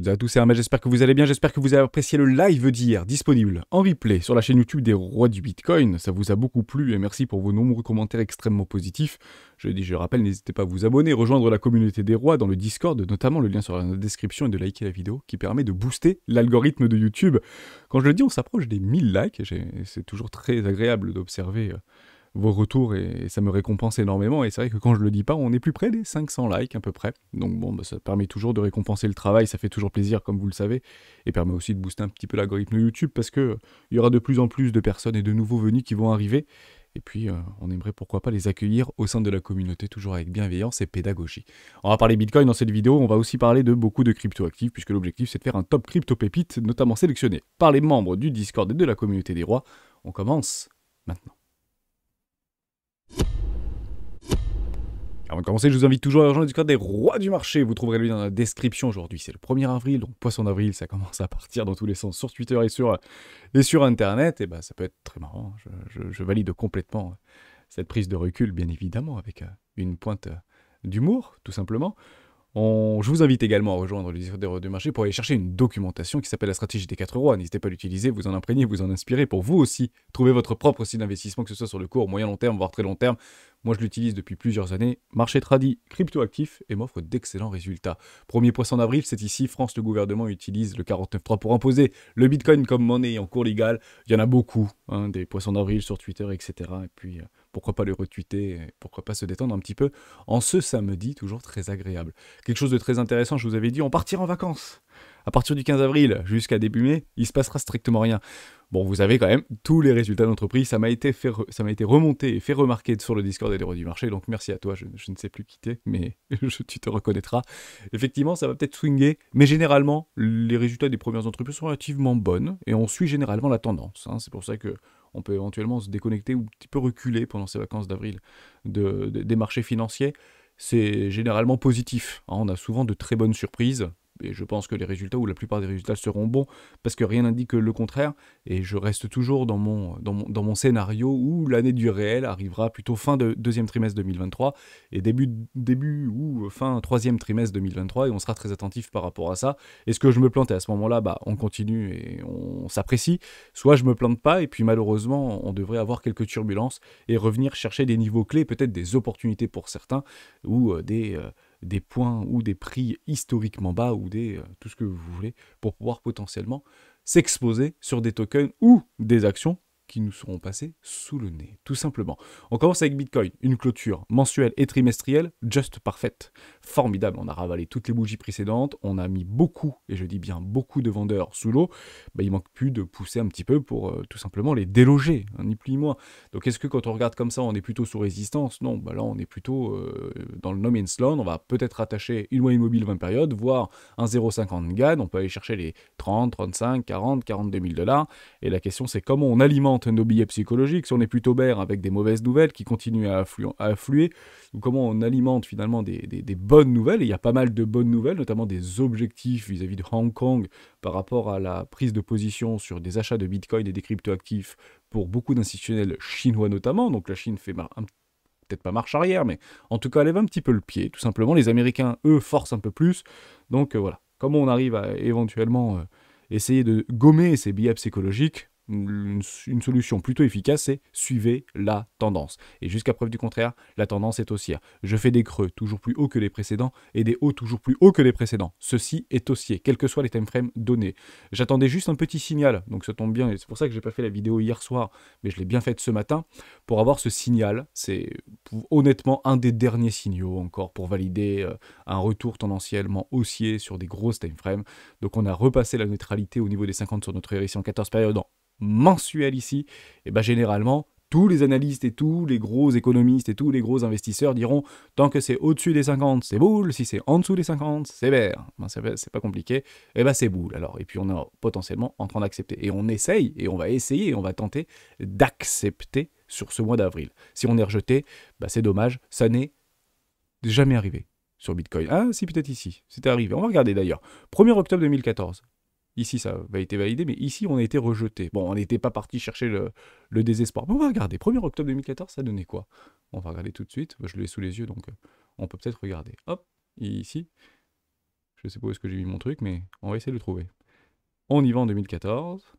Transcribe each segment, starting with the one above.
toutes et à tous, c'est Hermès, j'espère que vous allez bien, j'espère que vous avez apprécié le live d'hier, disponible en replay sur la chaîne YouTube des Rois du Bitcoin. Ça vous a beaucoup plu et merci pour vos nombreux commentaires extrêmement positifs. Je rappelle, n'hésitez pas à vous abonner, rejoindre la communauté des Rois dans le Discord, notamment le lien sur la description et de liker la vidéo qui permet de booster l'algorithme de YouTube. Quand je le dis, on s'approche des 1000 likes, c'est toujours très agréable d'observer vos retours et ça me récompense énormément. Et c'est vrai que quand je le dis pas, on est plus près des 500 likes à peu près. Donc bon, ça permet toujours de récompenser le travail, ça fait toujours plaisir comme vous le savez, et permet aussi de booster un petit peu l'algorithme de YouTube parce que il y aura de plus en plus de personnes et de nouveaux venus qui vont arriver. Et puis on aimerait pourquoi pas les accueillir au sein de la communauté, toujours avec bienveillance et pédagogie. On va parler Bitcoin dans cette vidéo, on va aussi parler de beaucoup de crypto-actifs, puisque l'objectif c'est de faire un top crypto-pépite, notamment sélectionné par les membres du Discord et de la communauté des rois. On commence maintenant. Avant de commencer, je vous invite toujours à rejoindre le Discord des Rois du Marché. Vous trouverez le lien dans la description. Aujourd'hui, c'est le 1er avril, donc poisson d'avril, ça commence à partir dans tous les sens sur Twitter et sur Internet. Et bah, ça peut être très marrant. Je valide complètement cette prise de recul, bien évidemment, avec une pointe d'humour, tout simplement. Je vous invite également à rejoindre le Discord des Rois du Marché pour aller chercher une documentation qui s'appelle la stratégie des 4 rois. N'hésitez pas à l'utiliser, vous en imprégner, vous en inspirer pour vous aussi trouver votre propre style d'investissement, que ce soit sur le court, moyen, long terme, voire très long terme. Moi, je l'utilise depuis plusieurs années. Marché tradit, crypto-actif et m'offre d'excellents résultats. Premier poisson d'avril, c'est ici. France, le gouvernement utilise le 49.3 pour imposer le Bitcoin comme monnaie en cours légal. Il y en a beaucoup, hein, des poissons d'avril sur Twitter, etc. Et puis, pourquoi pas le retweeter, et pourquoi pas se détendre un petit peu en ce samedi, toujours très agréable. Quelque chose de très intéressant, je vous avais dit, on partira en vacances. À partir du 15 avril jusqu'à début mai, il se passera strictement rien. Bon, vous avez quand même tous les résultats d'entreprise, ça m'a été remonté et fait remarquer sur le Discord des Rois du Marché, donc merci à toi, je ne sais plus qui t'es, mais tu te reconnaîtras. Effectivement, ça va peut-être swinguer, mais généralement, les résultats des premières entreprises sont relativement bonnes, et on suit généralement la tendance. Hein. C'est pour ça que on peut éventuellement se déconnecter ou un petit peu reculer pendant ces vacances d'avril des marchés financiers. C'est généralement positif, hein. On a souvent de très bonnes surprises. Et je pense que les résultats, ou la plupart des résultats, seront bons, parce que rien n'indique le contraire, et je reste toujours dans mon scénario où l'année du réel arrivera plutôt fin de deuxième trimestre 2023, et début ou fin troisième trimestre 2023, et on sera très attentif par rapport à ça. Est-ce que je me plante, et à ce moment-là, bah, on continue et on s'apprécie, soit je me plante pas, et puis malheureusement, on devrait avoir quelques turbulences, et revenir chercher des niveaux clés, peut-être des opportunités pour certains, ou des points ou des prix historiquement bas ou tout ce que vous voulez pour pouvoir potentiellement s'exposer sur des tokens ou des actions qui nous seront passées sous le nez, tout simplement. On commence avec Bitcoin, une clôture mensuelle et trimestrielle just parfaite. Formidable, on a ravalé toutes les bougies précédentes, on a mis beaucoup, et je dis bien beaucoup de vendeurs sous l'eau, bah, il manque plus de pousser un petit peu pour tout simplement les déloger, hein, ni plus ni moins. Donc est-ce que quand on regarde comme ça, on est plutôt sous résistance? Non, bah là on est plutôt dans le no man's land, on va peut-être rattacher une moyenne mobile 20 périodes, voire un 0,50 GAN, on peut aller chercher les 30, 35, 40, 42 000 $, et la question c'est comment on alimente nos billets psychologiques, si on est plutôt bear avec des mauvaises nouvelles qui continuent à affluer, ou comment on alimente finalement des bonnes nouvelles, et il y a pas mal de bonnes nouvelles, notamment des objectifs vis-à-vis de Hong Kong par rapport à la prise de position sur des achats de Bitcoin et des cryptoactifs pour beaucoup d'institutionnels chinois notamment, donc la Chine fait peut-être pas marche arrière, mais en tout cas lève un petit peu le pied, tout simplement. Les Américains, eux, forcent un peu plus, donc voilà, comment on arrive à éventuellement essayer de gommer ces biais psychologiques? Une solution plutôt efficace, c'est suivez la tendance. Et jusqu'à preuve du contraire, la tendance est haussière. Je fais des creux toujours plus hauts que les précédents et des hauts toujours plus hauts que les précédents. Ceci est haussier, quels que soient les timeframes donnés. J'attendais juste un petit signal, donc ça tombe bien, et c'est pour ça que j'ai pas fait la vidéo hier soir, mais je l'ai bien faite ce matin, pour avoir ce signal. C'est honnêtement un des derniers signaux encore pour valider un retour tendanciellement haussier sur des grosses timeframes. Donc on a repassé la neutralité au niveau des 50 sur notre RSI en 14 périodes mensuel ici, et ben généralement, tous les analystes et tous les gros économistes et tous les gros investisseurs diront tant que c'est au-dessus des 50, c'est boule, si c'est en dessous des 50, c'est vert. Ben, c'est pas compliqué, et ben c'est boule. Alors, et puis on est potentiellement en train d'accepter. Et on essaye, et on va essayer, et on va tenter d'accepter sur ce mois d'avril. Si on est rejeté, ben c'est dommage, ça n'est jamais arrivé sur Bitcoin. Ah, si, peut-être ici, c'était arrivé. On va regarder d'ailleurs. 1er octobre 2014. Ici, ça a été validé, mais ici, on a été rejeté. Bon, on n'était pas parti chercher le désespoir. Mais on va regarder. 1er octobre 2014, ça donnait quoi? On va regarder tout de suite. Je l'ai sous les yeux, donc on peut peut-être regarder. Hop, ici. Je sais pas où est-ce que j'ai mis mon truc, mais on va essayer de le trouver. On y va en 2014. Ça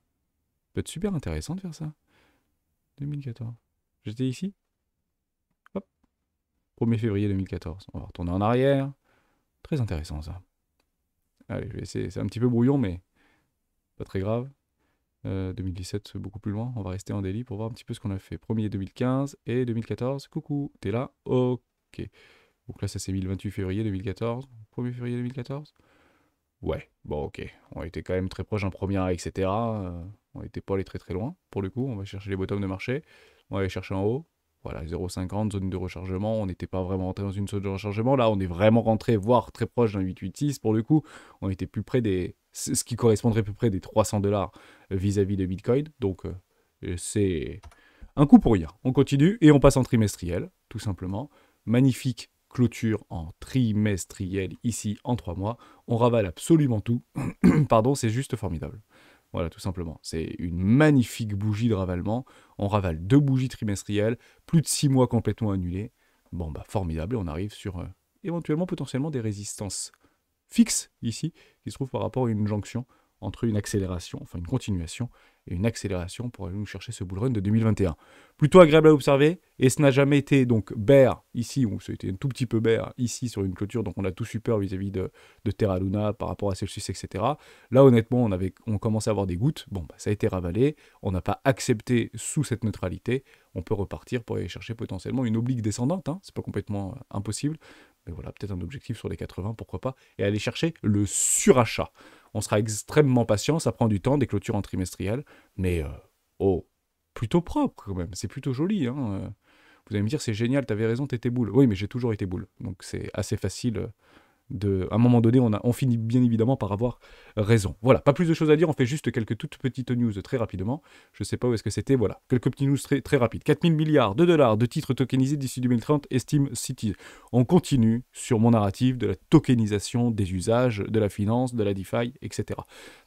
peut être super intéressant de faire ça. 2014. J'étais ici. Hop. 1er février 2014. On va retourner en arrière. Très intéressant ça. Allez, je vais essayer. C'est un petit peu brouillon, mais pas très grave. 2017, c'est beaucoup plus loin. On va rester en daily pour voir un petit peu ce qu'on a fait. Premier 2015 et 2014. Coucou, t'es là? Ok. Donc là, ça s'est mis le 28 février 2014. 1er février 2014. Ouais, bon, ok. On était quand même très proche d'un premier, etc. On n'était pas allé très très loin. Pour le coup, on va chercher les bottoms de marché. On va aller chercher en haut. Voilà, 0,50, zone de rechargement. On n'était pas vraiment rentré dans une zone de rechargement. Là, on est vraiment rentré, voire très proche d'un 886. Pour le coup, on était plus près des. Ce qui correspondrait plus près des 300 dollars vis-à-vis de Bitcoin. Donc, c'est un coup pour rien. On continue et on passe en trimestriel, tout simplement. Magnifique clôture en trimestriel ici en 3 mois. On ravale absolument tout. Pardon, c'est juste formidable. Voilà, tout simplement. C'est une magnifique bougie de ravalement. On ravale 2 bougies trimestrielles, plus de 6 mois complètement annulés. Bon, bah formidable, et on arrive sur éventuellement, potentiellement des résistances fixes ici, qui se trouvent par rapport à une jonction entre une accélération, enfin une continuation, et une accélération pour aller nous chercher ce bull run de 2021. Plutôt agréable à observer, et ce n'a jamais été donc bear ici, ou ça a été un tout petit peu bear ici sur une clôture, donc on a tout su peur vis-à-vis de Terra Luna par rapport à Celsius, etc. Là honnêtement, on commençait à avoir des gouttes, bon bah, ça a été ravalé, on n'a pas accepté sous cette neutralité, on peut repartir pour aller chercher potentiellement une oblique descendante, hein, c'est pas complètement impossible, mais voilà, peut-être un objectif sur les 80, pourquoi pas, et aller chercher le surachat. On sera extrêmement patient, ça prend du temps, des clôtures en trimestriel, mais plutôt propre quand même, c'est plutôt joli. Hein. Vous allez me dire, c'est génial, t'avais raison, t'étais boule. Oui, mais j'ai toujours été boule, donc c'est assez facile à un moment donné, on finit bien évidemment par avoir raison. Voilà, pas plus de choses à dire, on fait juste quelques toutes petites news très rapidement. Je sais pas où est-ce que c'était, voilà, quelques petites news très, très rapides. 4000 milliards de dollars de titres tokenisés d'ici 2030, estime Citi. On continue sur mon narratif de la tokenisation des usages, de la finance, de la DeFi, etc.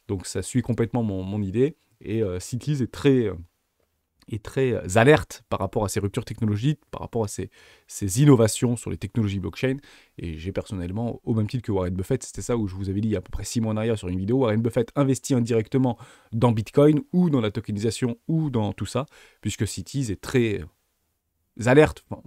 Donc ça suit complètement mon idée, et Citi est très alerte par rapport à ces ruptures technologiques, par rapport à ces innovations sur les technologies blockchain. Et j'ai personnellement, au même titre que Warren Buffett, c'était ça où je vous avais dit il y a à peu près 6 mois en arrière sur une vidéo, Warren Buffett investit indirectement dans Bitcoin ou dans la tokenisation ou dans tout ça, puisque Citi est très alertes, enfin,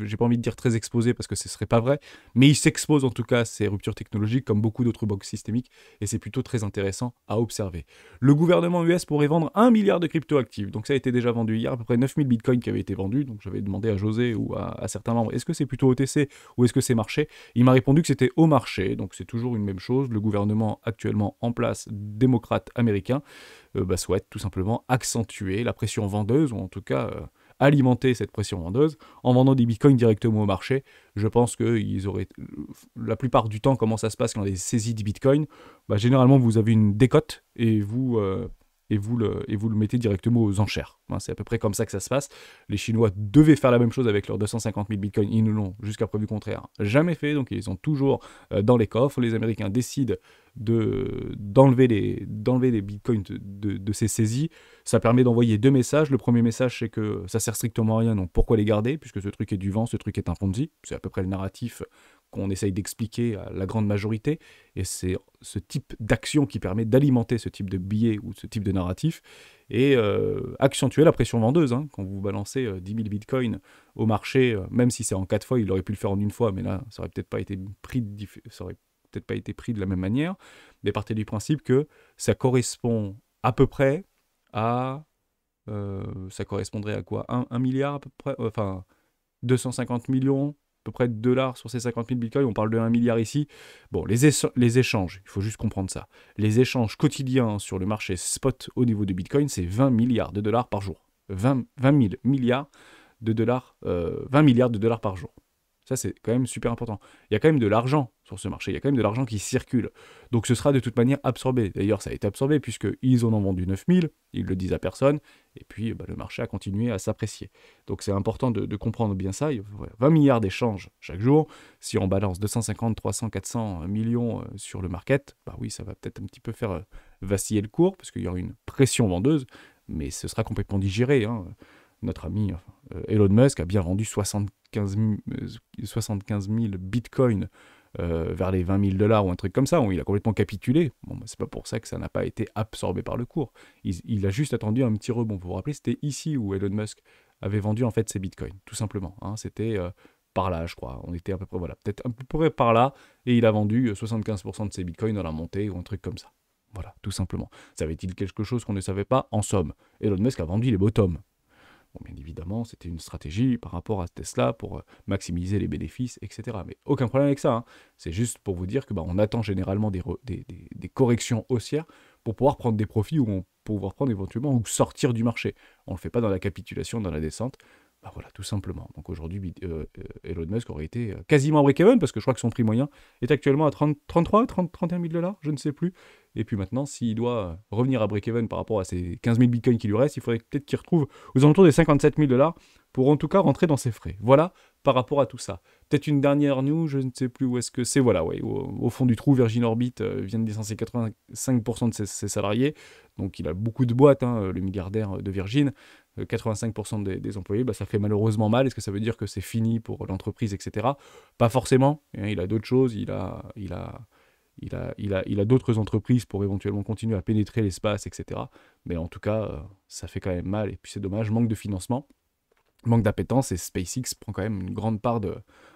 j'ai pas envie de dire très exposé parce que ce serait pas vrai, mais il s'expose en tout cas à ces ruptures technologiques comme beaucoup d'autres banques systémiques et c'est plutôt très intéressant à observer. Le gouvernement US pourrait vendre 1 milliard de crypto-actifs, donc ça a été déjà vendu hier, à peu près 9000 bitcoins qui avaient été vendus, donc j'avais demandé à José ou à certains membres, est-ce que c'est plutôt OTC ou est-ce que c'est marché? Il m'a répondu que c'était au marché, donc c'est toujours une même chose, le gouvernement actuellement en place, démocrate américain, souhaite tout simplement accentuer la pression vendeuse, ou en tout cas alimenter cette pression vendeuse en vendant des bitcoins directement au marché. Je pense qu'ils auraient, la plupart du temps, comment ça se passe quand il y a des saisies de bitcoin, généralement vous avez une décote et vous le mettez directement aux enchères. C'est à peu près comme ça que ça se passe. Les Chinois devaient faire la même chose avec leurs 250 000 bitcoins. Ils ne l'ont, jusqu'à preuve du contraire, jamais fait. Donc ils sont toujours dans les coffres. Les Américains décident d'enlever les bitcoins de ces saisies. Ça permet d'envoyer 2 messages. Le premier message, c'est que ça sert strictement à rien. Donc pourquoi les garder? Puisque ce truc est du vent, ce truc est un Ponzi. C'est à peu près le narratif qu'on essaye d'expliquer à la grande majorité. Et c'est ce type d'action qui permet d'alimenter ce type de billets ou ce type de narratif et accentuer la pression vendeuse. Hein. Quand vous balancez 10 000 bitcoins au marché, même si c'est en 4 fois, il aurait pu le faire en une fois, mais là, ça aurait peut-être pas été pris de la même manière. Mais partez du principe que ça correspond à peu près à... ça correspondrait à quoi, 1 milliard à peu près, enfin 250 millions à peu près de dollars sur ces 50 000 bitcoins, on parle de 1 milliard ici. Bon, les échanges, il faut juste comprendre ça. Les échanges quotidiens sur le marché spot au niveau de bitcoin, c'est 20 milliards de dollars par jour. 20 000 milliards de dollars, 20 milliards de dollars par jour. Ça, c'est quand même super important. Il y a quand même de l'argent sur ce marché, il y a quand même de l'argent qui circule. Donc ce sera de toute manière absorbé. D'ailleurs, ça a été absorbé puisqu'ils en ont vendu 9000, ils le disent à personne, et puis le marché a continué à s'apprécier. Donc c'est important de comprendre bien ça. Il y a 20 milliards d'échanges chaque jour. Si on balance 250, 300, 400 millions sur le market, oui, ça va peut-être un petit peu faire vaciller le cours, parce qu'il y aura une pression vendeuse, mais ce sera complètement digéré. Hein. Notre ami Elon Musk a bien vendu 75 000 bitcoins vers les 20 000 $ ou un truc comme ça, où il a complètement capitulé. Bon, bah, c'est pas pour ça que ça n'a pas été absorbé par le cours. Il a juste attendu un petit rebond. Vous vous rappelez, c'était ici où Elon Musk avait vendu en fait ses bitcoins, tout simplement. Hein. C'était par là, je crois. On était à peu près, voilà, peut-être un peu près par là, et il a vendu 75% de ses bitcoins dans la montée ou un truc comme ça. Voilà, tout simplement. Savait-il quelque chose qu'on ne savait pas? En somme, Elon Musk a vendu les bottoms. Bon, bien évidemment, c'était une stratégie par rapport à Tesla pour maximiser les bénéfices, etc. Mais aucun problème avec ça. Hein. C'est juste pour vous dire que on attend généralement des corrections haussières pour pouvoir prendre des profits ou pouvoir prendre éventuellement ou sortir du marché. On ne le fait pas dans la capitulation, dans la descente. Bah voilà, tout simplement. Donc aujourd'hui, Elon Musk aurait été quasiment break-even parce que je crois que son prix moyen est actuellement à 31 000 $, je ne sais plus. Et puis maintenant, s'il doit revenir à break-even par rapport à ces 15 000 bitcoins qui lui restent, il faudrait peut-être qu'il retrouve aux alentours des 57 000 $ pour en tout cas rentrer dans ses frais. Voilà par rapport à tout ça. Peut-être une dernière news, je ne sais plus où est-ce que c'est. Voilà, ouais, au fond du trou, Virgin Orbit vient de licencier 85% de ses salariés. Donc il a beaucoup de boîtes, hein, le milliardaire de Virgin. 85% des employés, bah, ça fait malheureusement mal. Est-ce que ça veut dire que c'est fini pour l'entreprise, etc. Pas forcément. Hein, il a d'autres choses. Il a d'autres entreprises pour éventuellement continuer à pénétrer l'espace, etc. Mais en tout cas, ça fait quand même mal. Et puis c'est dommage, manque de financement, manque d'appétence. Et SpaceX prend quand même une grande part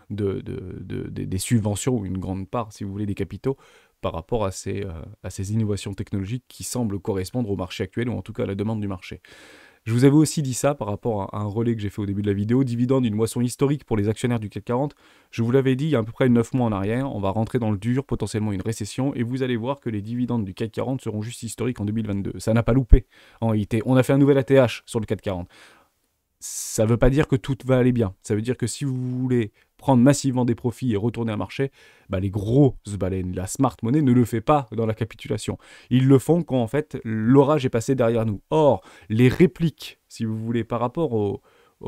des subventions, ou une grande part, si vous voulez, des capitaux, par rapport à ces innovations technologiques qui semblent correspondre au marché actuel, ou en tout cas à la demande du marché. Je vous avais aussi dit ça par rapport à un relais que j'ai fait au début de la vidéo, dividende d'une moisson historique pour les actionnaires du CAC 40. Je vous l'avais dit il y a à peu près 9 mois en arrière, on va rentrer dans le dur, potentiellement une récession, et vous allez voir que les dividendes du CAC 40 seront juste historiques en 2022. Ça n'a pas loupé en réalité. On a fait un nouvel ATH sur le CAC 40. Ça ne veut pas dire que tout va aller bien. Ça veut dire que si vous voulez prendre massivement des profits et retourner à marché, bah les grosses baleines, la smart money ne le fait pas dans la capitulation. Ils le font quand en fait l'orage est passé derrière nous. Or, les répliques, si vous voulez, par rapport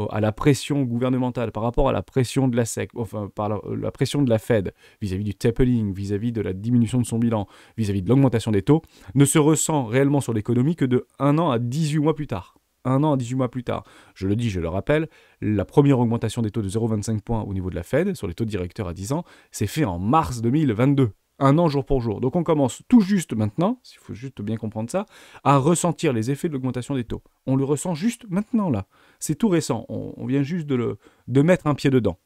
à la pression gouvernementale, par rapport à la pression de la SEC, enfin par la pression de la Fed, vis-à-vis du tapering, vis-à-vis de la diminution de son bilan, vis-à-vis de l'augmentation des taux, ne se ressent réellement sur l'économie que de 1 an à 18 mois plus tard. 1 an à 18 mois plus tard. Je le dis, je le rappelle, la première augmentation des taux de 0,25 points au niveau de la Fed, sur les taux directeurs à 10 ans, s'est fait en mars 2022. 1 an jour pour jour. Donc on commence tout juste maintenant, s'il faut juste bien comprendre ça, à ressentir les effets de l'augmentation des taux. On le ressent juste maintenant là. C'est tout récent. On vient juste de mettre un pied dedans.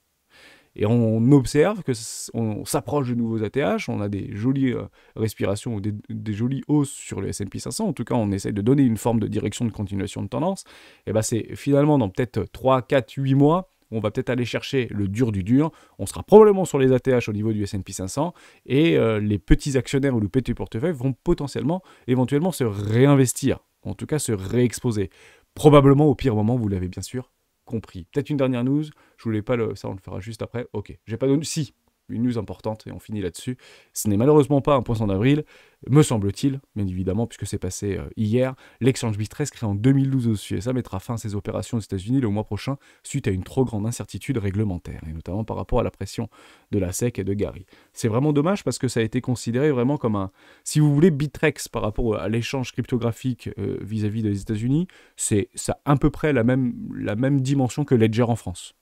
Et on observe qu'on s'approche de nouveaux ATH, on a des jolies respirations ou des jolies hausses sur le S&P 500. En tout cas, on essaye de donner une forme de direction de continuation de tendance. Et bien, c'est finalement dans peut-être 3, 4, 8 mois, on va peut-être aller chercher le dur du dur. On sera probablement sur les ATH au niveau du S&P 500 et les petits actionnaires ou le petit portefeuille vont potentiellement, éventuellement se réinvestir, en tout cas se réexposer. Probablement au pire moment, vous l'avez bien sûr compris. Peut-être une dernière news, je voulais pas ça on le fera juste après. Ok, j'ai pas donné, si, une news importante et on finit là-dessus. Ce n'est malheureusement pas un poisson d'avril, me semble-t-il, bien évidemment, puisque c'est passé hier. L'exchange Bistress, créé en 2012 aux USA, mettra fin à ses opérations aux États-Unis le mois prochain suite à une trop grande incertitude réglementaire, et notamment par rapport à la pression de la SEC et de Gary. C'est vraiment dommage parce que ça a été considéré vraiment comme un, si vous voulez, Bitrex par rapport à l'échange cryptographique vis-à-vis des États-Unis, c'est ça à peu près la même dimension que Ledger en France.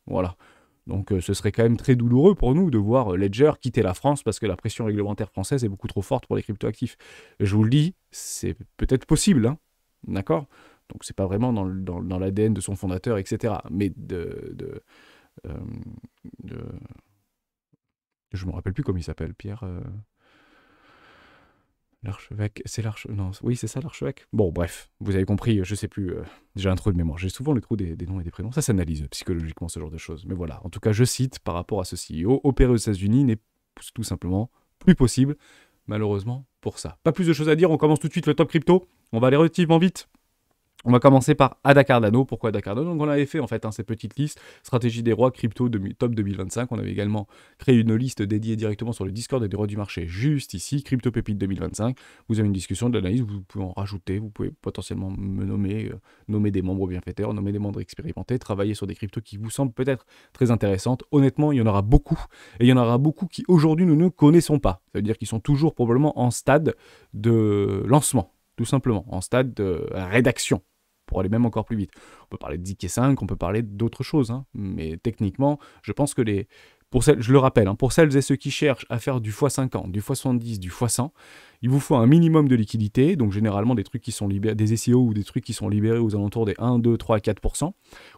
Voilà. Donc ce serait quand même très douloureux pour nous de voir Ledger quitter la France parce que la pression réglementaire française est beaucoup trop forte pour les cryptoactifs. Je vous le dis, c'est peut-être possible, hein, d'accord? Donc c'est pas vraiment dans l'ADN de son fondateur, etc. Mais je me rappelle plus comment il s'appelle, Pierre... L'archevêque, c'est l'archevêque. Non, oui, c'est ça l'archevêque. Bon, bref, vous avez compris, je sais plus. J'ai un trou de mémoire. J'ai souvent le trou des noms et des prénoms. Ça s'analyse psychologiquement, ce genre de choses. Mais voilà, en tout cas, je cite par rapport à ce CEO, opérer aux États-Unis n'est tout simplement plus possible, malheureusement, pour ça. Pas plus de choses à dire, on commence tout de suite le top crypto. On va aller relativement vite. On va commencer par Ada Cardano. Pourquoi Ada Cardano? Donc on avait fait en fait cette petite liste, stratégie des rois, crypto top 2025. On avait également créé une liste dédiée directement sur le Discord des rois du marché, juste ici, Crypto Pépite 2025. Vous avez une discussion d'analyse, vous pouvez en rajouter, vous pouvez potentiellement me nommer des membres bienfaiteurs, nommer des membres expérimentés, travailler sur des cryptos qui vous semblent peut-être très intéressantes. Honnêtement, il y en aura beaucoup. Et il y en aura beaucoup qui aujourd'hui nous ne connaissons pas. Ça veut dire qu'ils sont toujours probablement en stade de lancement, tout simplement, en stade de rédaction. Pour aller même encore plus vite. On peut parler de ZK5, on peut parler d'autres choses, hein, mais techniquement, je pense que je le rappelle, hein, pour celles et ceux qui cherchent à faire du x50, du x70, du x100, il vous faut un minimum de liquidité, donc généralement des trucs qui sont libérés, des SEO ou des trucs qui sont libérés aux alentours des 1, 2, 3, 4%,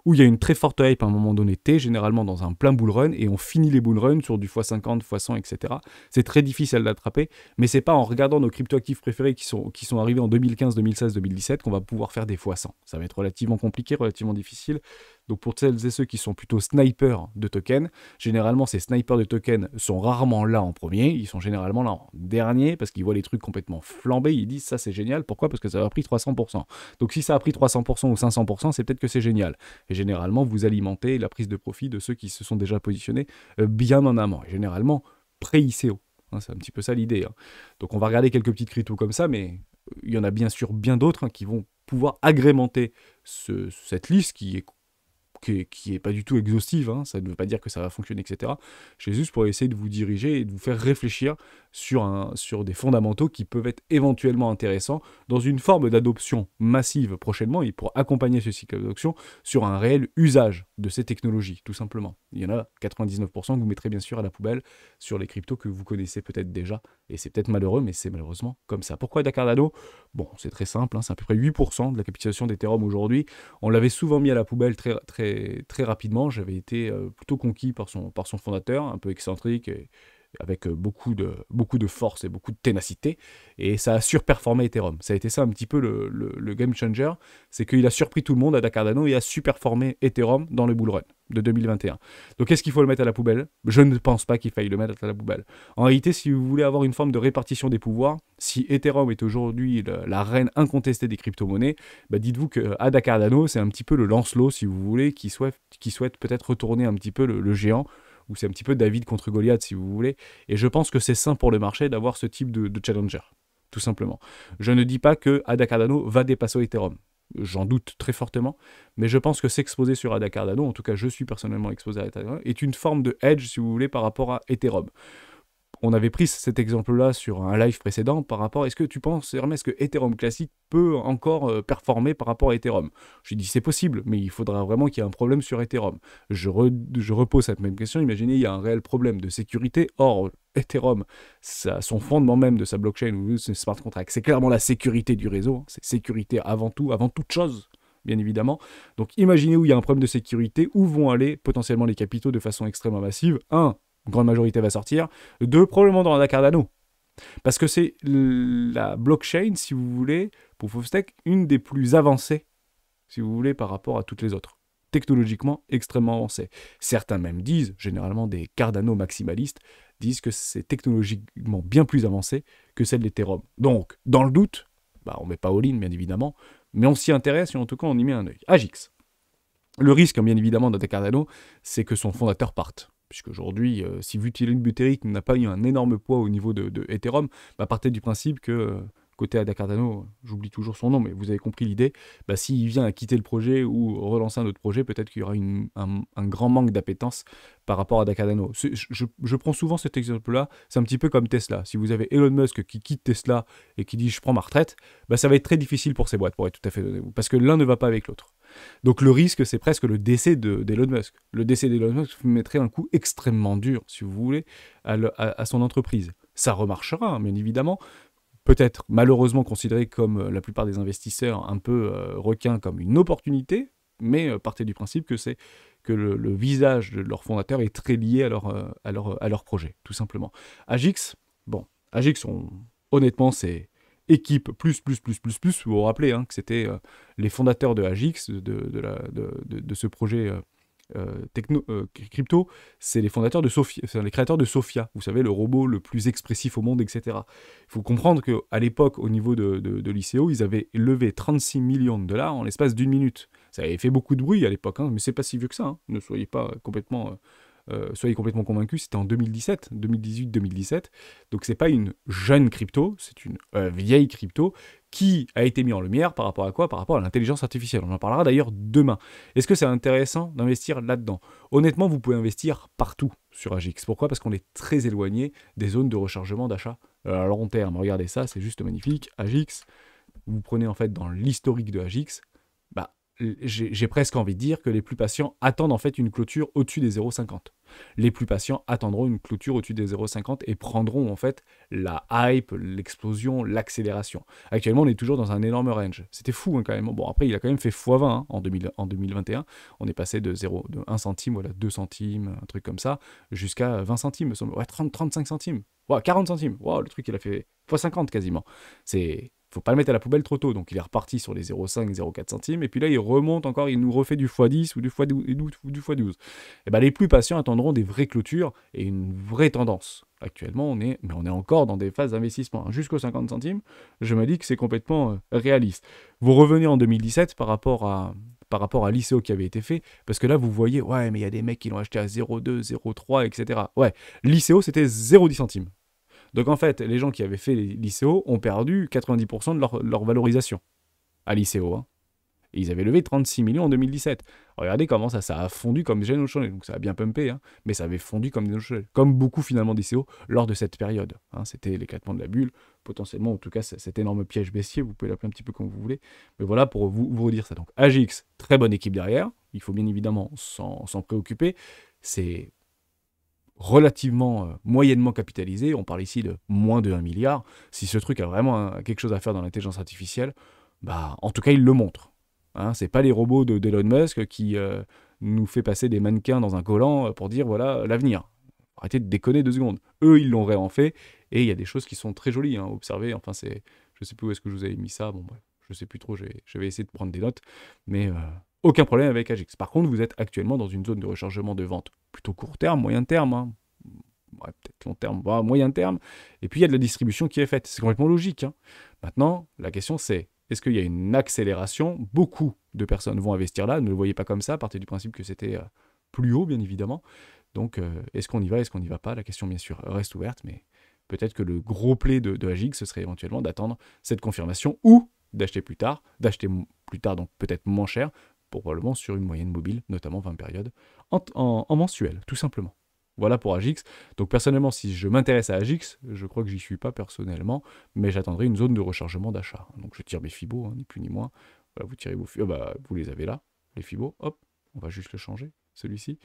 où il y a une très forte hype à un moment donné T, généralement dans un plein bull run, et on finit les bull runs sur du x50, x100, etc. C'est très difficile d'attraper, mais c'est pas en regardant nos cryptoactifs préférés qui sont arrivés en 2015, 2016, 2017 qu'on va pouvoir faire des x100. Ça va être relativement compliqué, relativement difficile. Donc pour celles et ceux qui sont plutôt snipers de tokens, généralement ces snipers de tokens sont rarement là en premier, ils sont généralement là en dernier parce qu'ils voient les trucs complètement flambés, ils disent ça c'est génial, pourquoi? Parce que ça a pris 300%. Donc si ça a pris 300% ou 500%, c'est peut-être que c'est génial. Et généralement vous alimentez la prise de profit de ceux qui se sont déjà positionnés bien en amont, et généralement pré-ICO. Hein, c'est un petit peu ça l'idée. Hein. Donc on va regarder quelques petites cryptos comme ça, mais il y en a bien sûr bien d'autres qui vont pouvoir agrémenter cette liste qui est pas du tout exhaustive, hein, ça ne veut pas dire que ça va fonctionner, etc. C'est juste pour essayer de vous diriger et de vous faire réfléchir sur des fondamentaux qui peuvent être éventuellement intéressants dans une forme d'adoption massive prochainement et pour accompagner ce cycle d'adoption sur un réel usage de ces technologies, tout simplement. Il y en a 99% que vous mettrez bien sûr à la poubelle sur les cryptos que vous connaissez peut-être déjà, et c'est peut-être malheureux, mais c'est malheureusement comme ça. Pourquoi Cardano? Bon, c'est très simple, hein, c'est à peu près 8% de la capitalisation d'Ethereum aujourd'hui. On l'avait souvent mis à la poubelle très rapidement. J'avais été plutôt conquis par son fondateur, un peu excentrique, et avec beaucoup de force et beaucoup de ténacité, et ça a surperformé Ethereum. Ça a été ça un petit peu le game changer, c'est qu'il a surpris tout le monde à Cardano et a surperformé Ethereum dans le bull run de 2021. Donc est-ce qu'il faut le mettre à la poubelle? Je ne pense pas qu'il faille le mettre à la poubelle. En réalité, si vous voulez avoir une forme de répartition des pouvoirs, si Ethereum est aujourd'hui la reine incontestée des crypto-monnaies, bah dites-vous que Ada Cardano, c'est un petit peu le Lancelot, si vous voulez, qui souhaite peut-être retourner un petit peu le géant, ou c'est un petit peu David contre Goliath, si vous voulez. Et je pense que c'est sain pour le marché d'avoir ce type de challenger, tout simplement. Je ne dis pas que Ada Cardano va dépasser Ethereum. J'en doute très fortement, mais je pense que s'exposer sur Ada Cardano, en tout cas je suis personnellement exposé à Ethereum, est une forme de hedge, si vous voulez, par rapport à Ethereum. On avait pris cet exemple-là sur un live précédent par rapport, est-ce que tu penses, Hermès, que Ethereum classique peut encore performer par rapport à Ethereum? J'ai dit c'est possible, mais il faudra vraiment qu'il y ait un problème sur Ethereum. Je repose cette même question, imaginez il y a un réel problème de sécurité, or Ethereum, son fondement même de sa blockchain ou ses smart contracts, c'est clairement la sécurité du réseau, c'est sécurité avant tout, avant toute chose, bien évidemment. Donc imaginez où il y a un problème de sécurité, où vont aller potentiellement les capitaux de façon extrêmement massive. Une grande majorité va sortir. 2, probablement dans la Cardano. Parce que c'est la blockchain, si vous voulez, pour Fovstec, une des plus avancées, si vous voulez, par rapport à toutes les autres. Technologiquement extrêmement avancée. Certains même disent, généralement des Cardano maximalistes, disent que c'est technologiquement bien plus avancé que celle d'Ethereum. Donc, dans le doute, on ne met pas all-in, bien évidemment, mais on s'y intéresse et en tout cas, on y met un œil. Agix. Le risque, bien évidemment, d'Ada Cardano, c'est que son fondateur parte. Puisqu'aujourd'hui, si Buterin n'a pas eu un énorme poids au niveau de Ethereum, partez du principe que, côté Ada Cardano, j'oublie toujours son nom, mais vous avez compris l'idée, s'il vient à quitter le projet ou relancer un autre projet, peut-être qu'il y aura un grand manque d'appétence par rapport à Ada Cardano. Je prends souvent cet exemple-là, c'est un petit peu comme Tesla. Si vous avez Elon Musk qui quitte Tesla et qui dit « je prends ma retraite », ça va être très difficile pour ces boîtes, pour être tout à fait honnête, parce que l'un ne va pas avec l'autre. Donc le risque, c'est presque le décès d'Elon Musk. Le décès d'Elon Musk mettrait un coup extrêmement dur, si vous voulez, à son entreprise. Ça remarchera, bien évidemment. Peut-être malheureusement considéré comme la plupart des investisseurs un peu requins comme une opportunité, mais partez du principe que le visage de leur fondateur est très lié à leur projet, tout simplement. Agix, honnêtement, c'est équipe plus. Vous vous rappelez que c'était les fondateurs de Agix, de ce projet crypto, c'est les fondateurs de Sophia, c'est les créateurs de Sophia, vous savez, le robot le plus expressif au monde, etc. Il faut comprendre qu'à l'époque, au niveau de l'ICO, ils avaient levé 36 millions de dollars en l'espace d'une minute. Ça avait fait beaucoup de bruit à l'époque, mais c'est pas si vieux que ça. Ne soyez pas complètement... soyez complètement convaincus, c'était en 2018-2017, donc c'est pas une jeune crypto, c'est une vieille crypto qui a été mise en lumière par rapport à quoi? Par rapport à l'intelligence artificielle. On en parlera d'ailleurs demain. Est-ce que c'est intéressant d'investir là-dedans? Honnêtement, vous pouvez investir partout sur Agix. Pourquoi? Parce qu'on est très éloigné des zones de rechargement d'achat à long terme. Regardez ça, c'est juste magnifique. Agix, vous prenez en fait dans l'historique de Agix, j'ai presque envie de dire que les plus patients attendent en fait une clôture au-dessus des 0,50. Les plus patients attendront une clôture au-dessus des 0,50 et prendront en fait la hype, l'explosion, l'accélération. Actuellement, on est toujours dans un énorme range. C'était fou hein, quand même. Bon, après, il a quand même fait x20 hein, en 2021. On est passé de 1 centime, voilà, 2 centimes, un truc comme ça, jusqu'à 20 centimes, me semble. Ouais, 35 centimes. Ouais, 40 centimes. Wow, le truc, il a fait x50 quasiment. Faut pas le mettre à la poubelle trop tôt, donc il est reparti sur les 0,5, 0,4 centimes, et puis là il remonte encore, il nous refait du x10 ou du x12. Et ben, les plus patients attendront des vraies clôtures et une vraie tendance. Actuellement, on est encore dans des phases d'investissement. Jusqu'aux 50 centimes, je me dis que c'est complètement réaliste. Vous revenez en 2017 par rapport à l'ICO qui avait été fait, parce que là vous voyez, ouais mais il y a des mecs qui l'ont acheté à 0,2, 0,3, etc. Ouais, l'ICO c'était 0,10 centimes. Donc en fait, les gens qui avaient fait l'ICO ont perdu 90% de leur valorisation à l'ICO. Hein. Et ils avaient levé 36 millions en 2017. Regardez comment ça a fondu comme des au chalet. Donc ça a bien pumpé, hein, mais ça avait fondu comme des au chalet. Comme beaucoup finalement d'ICO lors de cette période. Hein. C'était l'éclatement de la bulle, potentiellement en tout cas cet énorme piège baissier, vous pouvez l'appeler un petit peu comme vous voulez. Mais voilà pour vous redire ça. Donc AGX, très bonne équipe derrière. Il faut bien évidemment s'en préoccuper. C'est relativement moyennement capitalisé, on parle ici de moins de 1 milliard, si ce truc a vraiment quelque chose à faire dans l'intelligence artificielle, bah, en tout cas il le montre. Hein, c'est pas les robots d'Elon Musk qui nous fait passer des mannequins dans un collant pour dire voilà l'avenir. Arrêtez de déconner 2 secondes. Eux ils l'ont réen fait, et il y a des choses qui sont très jolies, hein, observez, enfin c'est, je sais plus où est-ce que je vous avais mis ça, bon bref, je sais plus trop, j'avais essayé de prendre des notes, mais aucun problème avec AGX. Par contre, vous êtes actuellement dans une zone de rechargement de vente plutôt court terme, moyen terme, hein. Ouais, peut-être long terme, voire moyen terme. Et puis il y a de la distribution qui est faite. C'est complètement logique. Hein. Maintenant, la question c'est, est-ce qu'il y a une accélération? Beaucoup de personnes vont investir là. Ne le voyez pas comme ça. Partez du principe que c'était plus haut, bien évidemment. Donc, est-ce qu'on y va, est-ce qu'on n'y va pas? La question, bien sûr, reste ouverte. Mais peut-être que le gros play de AGX, ce serait éventuellement d'attendre cette confirmation ou d'acheter plus tard, donc peut-être moins cher, probablement sur une moyenne mobile, notamment 20 périodes, en mensuel, tout simplement. Voilà pour AGX. Donc personnellement, si je m'intéresse à AGX, je crois que j'y suis pas personnellement, mais j'attendrai une zone de rechargement d'achat. Donc je tire mes Fibos, hein, ni plus ni moins. Voilà, vous tirez vos Fibos, vous les avez là, les Fibos, hop, on va juste le changer, celui-ci.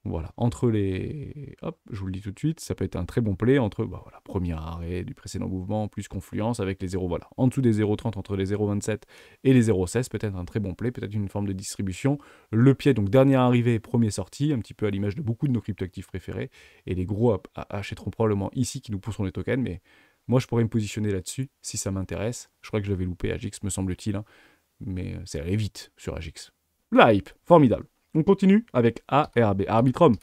Voilà, entre les... Hop, je vous le dis tout de suite, ça peut être un très bon play entre, voilà, premier arrêt du précédent mouvement, plus confluence avec les 0, voilà. En dessous des 0,30, entre les 0,27 et les 0,16, peut-être un très bon play, peut-être une forme de distribution. Le pied, donc dernière arrivée, premier sorti, un petit peu à l'image de beaucoup de nos cryptoactifs préférés. Et les gros achèteront probablement ici, qui nous pousseront les tokens, mais moi je pourrais me positionner là-dessus, si ça m'intéresse. Je crois que je l'avais loupé, AGX, me semble-t-il, hein, mais c'est allé vite sur AGX. La hype, formidable. On continue avec ARB, Arbitrum.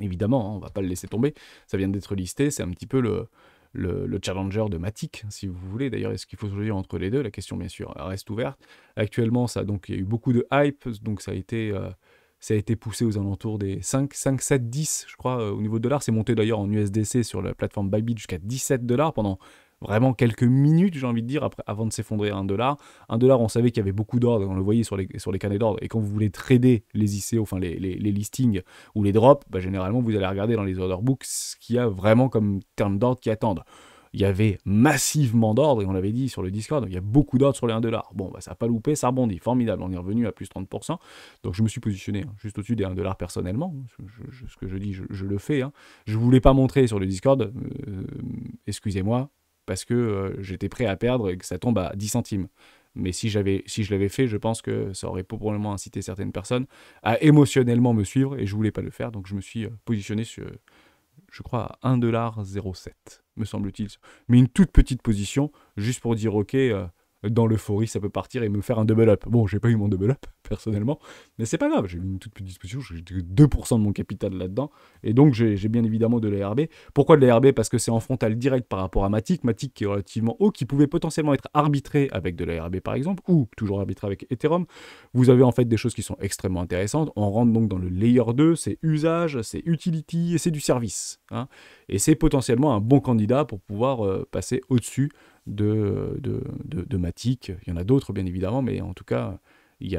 Évidemment, hein, on ne va pas le laisser tomber. Ça vient d'être listé. C'est un petit peu le challenger de Matic, si vous voulez. D'ailleurs, est-ce qu'il faut choisir entre les deux? La question, bien sûr, reste ouverte. Actuellement, il y a eu beaucoup de hype. Donc, ça a été poussé aux alentours des 5, 7, 10, je crois, au niveau de dollars. C'est monté d'ailleurs en USDC sur la plateforme Bybit jusqu'à 17 dollars pendant vraiment quelques minutes, j'ai envie de dire, avant de s'effondrer à 1 $. 1 $, on savait qu'il y avait beaucoup d'ordres, on le voyait sur les canets d'ordre, et quand vous voulez trader les ICO, enfin les listings ou les drops, généralement vous allez regarder dans les order books ce qu'il y a vraiment comme termes d'ordre qui attendent. Il y avait massivement d'ordres, et on l'avait dit sur le Discord, il y a beaucoup d'ordres sur les 1 $. Bon, ça n'a pas loupé, ça rebondit, formidable, on est revenu à plus 30%, donc je me suis positionné juste au-dessus des 1 $ personnellement, ce que je dis, je le fais, hein. Je ne voulais pas montrer sur le Discord, excusez-moi, parce que j'étais prêt à perdre et que ça tombe à 10 centimes. Mais si je l'avais fait, je pense que ça aurait probablement incité certaines personnes à émotionnellement me suivre, et je ne voulais pas le faire, donc je me suis positionné sur, je crois, à 1,07 $, me semble-t-il. Mais une toute petite position, juste pour dire ok, dans l'euphorie, ça peut partir et me faire un double up. Bon, j'ai pas eu mon double up, personnellement, mais c'est pas grave, j'ai eu une toute petite position, j'ai 2% de mon capital là-dedans, et donc j'ai bien évidemment de l'ARB. Pourquoi de l'ARB? Parce que c'est en frontal direct par rapport à Matic qui est relativement haut, qui pouvait potentiellement être arbitré avec de l'ARB par exemple, ou toujours arbitré avec Ethereum. Vous avez en fait des choses qui sont extrêmement intéressantes, on rentre donc dans le layer 2, c'est usage, c'est utility, et c'est du service. Hein. Et c'est potentiellement un bon candidat pour pouvoir passer au-dessus de Matic. Il y en a d'autres, bien évidemment, mais en tout cas, il y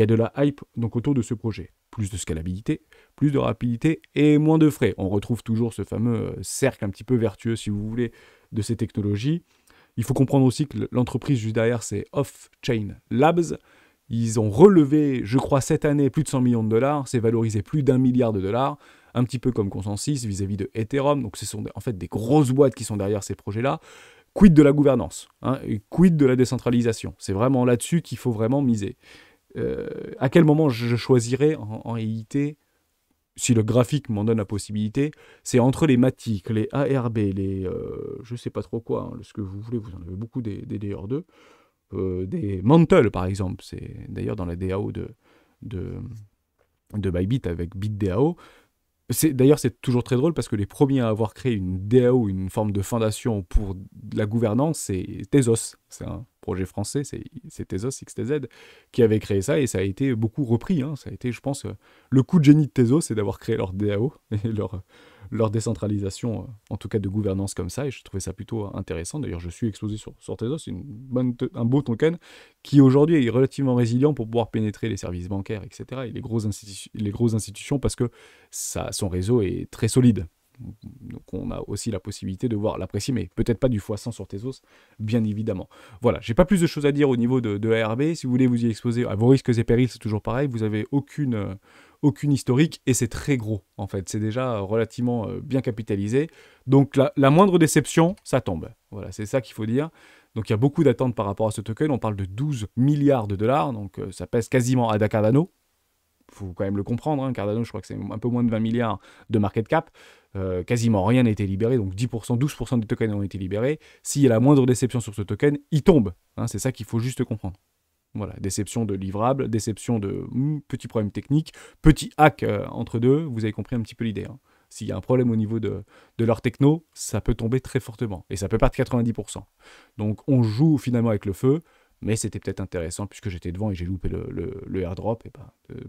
a de la hype donc, autour de ce projet. Plus de scalabilité, plus de rapidité et moins de frais. On retrouve toujours ce fameux cercle un petit peu vertueux, si vous voulez, de ces technologies. Il faut comprendre aussi que l'entreprise juste derrière, c'est Off-Chain Labs. Ils ont relevé, je crois, cette année, plus de 100 millions de dollars. C'est valorisé plus d'1 milliard de dollars. Un petit peu comme Consensus vis-à-vis de Ethereum. Donc ce sont en fait des grosses boîtes qui sont derrière ces projets-là. Quid de la gouvernance, hein, et quid de la décentralisation. C'est vraiment là-dessus qu'il faut vraiment miser. À quel moment je choisirais en réalité, si le graphique m'en donne la possibilité, c'est entre les Matic, les ARB, les je sais pas trop quoi, hein, ce que vous voulez, vous en avez beaucoup des DR2, des Mantle par exemple, c'est d'ailleurs dans la DAO de, de Bybit avec BitDAO. D'ailleurs, c'est toujours très drôle parce que les premiers à avoir créé une DAO, une forme de fondation pour la gouvernance, c'est Tezos. C'est un projet français, c'est Tezos XTZ qui avait créé ça et ça a été beaucoup repris. Hein. Ça a été, je pense, le coup de génie de Tezos, c'est d'avoir créé leur DAO et leur décentralisation, en tout cas de gouvernance comme ça. Et je trouvais ça plutôt intéressant. D'ailleurs, je suis exposé sur Tezos, c'est un beau token qui aujourd'hui est relativement résilient pour pouvoir pénétrer les services bancaires, etc. Et les grosses institutions parce que son réseau est très solide. Donc on a aussi la possibilité de l'apprécier, mais peut-être pas du x100 sur Tezos, bien évidemment. Voilà, j'ai pas plus de choses à dire au niveau de ARB. Si vous voulez vous y exposer à vos risques et périls, c'est toujours pareil. Vous avez aucune historique et c'est très gros en fait. C'est déjà relativement bien capitalisé. Donc la moindre déception, ça tombe. Voilà, c'est ça qu'il faut dire. Donc il y a beaucoup d'attentes par rapport à ce token. On parle de 12 milliards de dollars, donc ça pèse quasiment à Cardano. Il faut quand même le comprendre, hein. Cardano, je crois que c'est un peu moins de 20 milliards de market cap. Quasiment rien n'a été libéré, donc 10%, 12% des tokens ont été libérés. S'il y a la moindre déception sur ce token, il tombe. Hein, c'est ça qu'il faut juste comprendre. Voilà, déception de livrable, déception de petits problèmes techniques, petit hack entre deux, vous avez compris un petit peu l'idée. Hein. S'il y a un problème au niveau de leur techno, ça peut tomber très fortement, et ça peut perdre 90%. Donc on joue finalement avec le feu, mais c'était peut-être intéressant, puisque j'étais devant et j'ai loupé le airdrop, et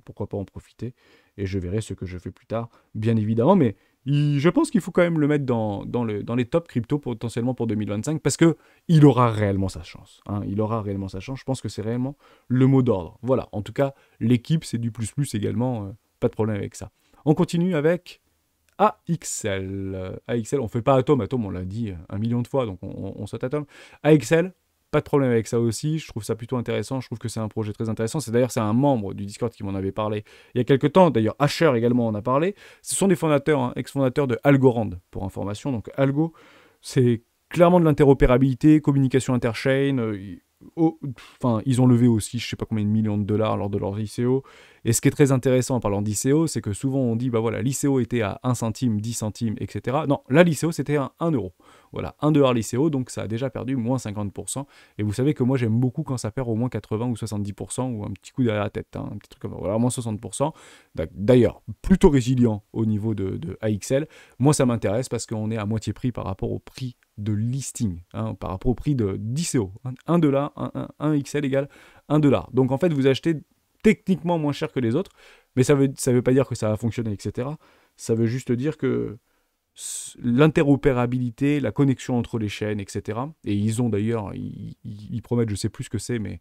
pourquoi pas en profiter, et je verrai ce que je fais plus tard, bien évidemment, mais je pense qu'il faut quand même le mettre dans les top crypto potentiellement pour 2025, parce qu'il aura réellement sa chance. Hein, il aura réellement sa chance, je pense que c'est réellement le mot d'ordre. Voilà, en tout cas, l'équipe, c'est du plus également, pas de problème avec ça. On continue avec AXL. AXL, on fait pas Atom, on l'a dit 1 million de fois, donc on saute Atom. AXL, pas de problème avec ça aussi, je trouve ça plutôt intéressant, je trouve que c'est un projet très intéressant. C'est un membre du Discord qui m'en avait parlé il y a quelques temps, d'ailleurs Asher également en a parlé. Ce sont des fondateurs, hein, ex-fondateurs de Algorand, pour information. Donc Algo, c'est clairement de l'interopérabilité, communication interchain. Ils ont levé aussi, je sais pas combien de millions de dollars lors de leur ICO. Et ce qui est très intéressant en parlant d'ICO, c'est que souvent on dit, bah voilà, l'ICO était à 1 centime, 10 centimes, etc. Non, là l'ICO c'était à 1 euro. Voilà, 1 dollar l'ICO, donc ça a déjà perdu moins 50%. Et vous savez que moi j'aime beaucoup quand ça perd au moins 80 ou 70%, ou un petit coup derrière la tête, hein, un petit truc comme ça, voilà, moins 60%. D'ailleurs, plutôt résilient au niveau de AXL. Moi ça m'intéresse parce qu'on est à moitié prix par rapport au prix de listing, hein, par rapport au prix d'ICO. 1 dollar, 1 XL égale 1 dollar. Donc en fait, vous achetez techniquement moins cher que les autres, mais ça veut pas dire que ça va fonctionner, etc. Ça veut juste dire que l'interopérabilité, la connexion entre les chaînes, etc. Et ils ont d'ailleurs, ils promettent, je sais plus ce que c'est, mais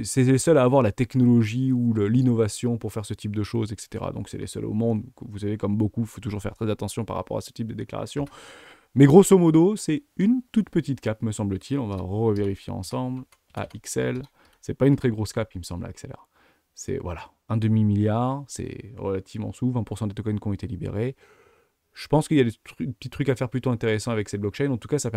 c'est les seuls à avoir la technologie ou l'innovation pour faire ce type de choses, etc. Donc c'est les seuls au monde. Vous savez, comme beaucoup, il faut toujours faire très attention par rapport à ce type de déclaration. Mais grosso modo, c'est une toute petite cap, me semble-t-il. On va revérifier ensemble. AXL, c'est pas une très grosse cap, il me semble, AXL. C'est, voilà, un demi-milliard, c'est relativement sous, 20% des tokens qui ont été libérés. Je pense qu'il y a des petits trucs à faire plutôt intéressants avec cette blockchain. En tout cas, ça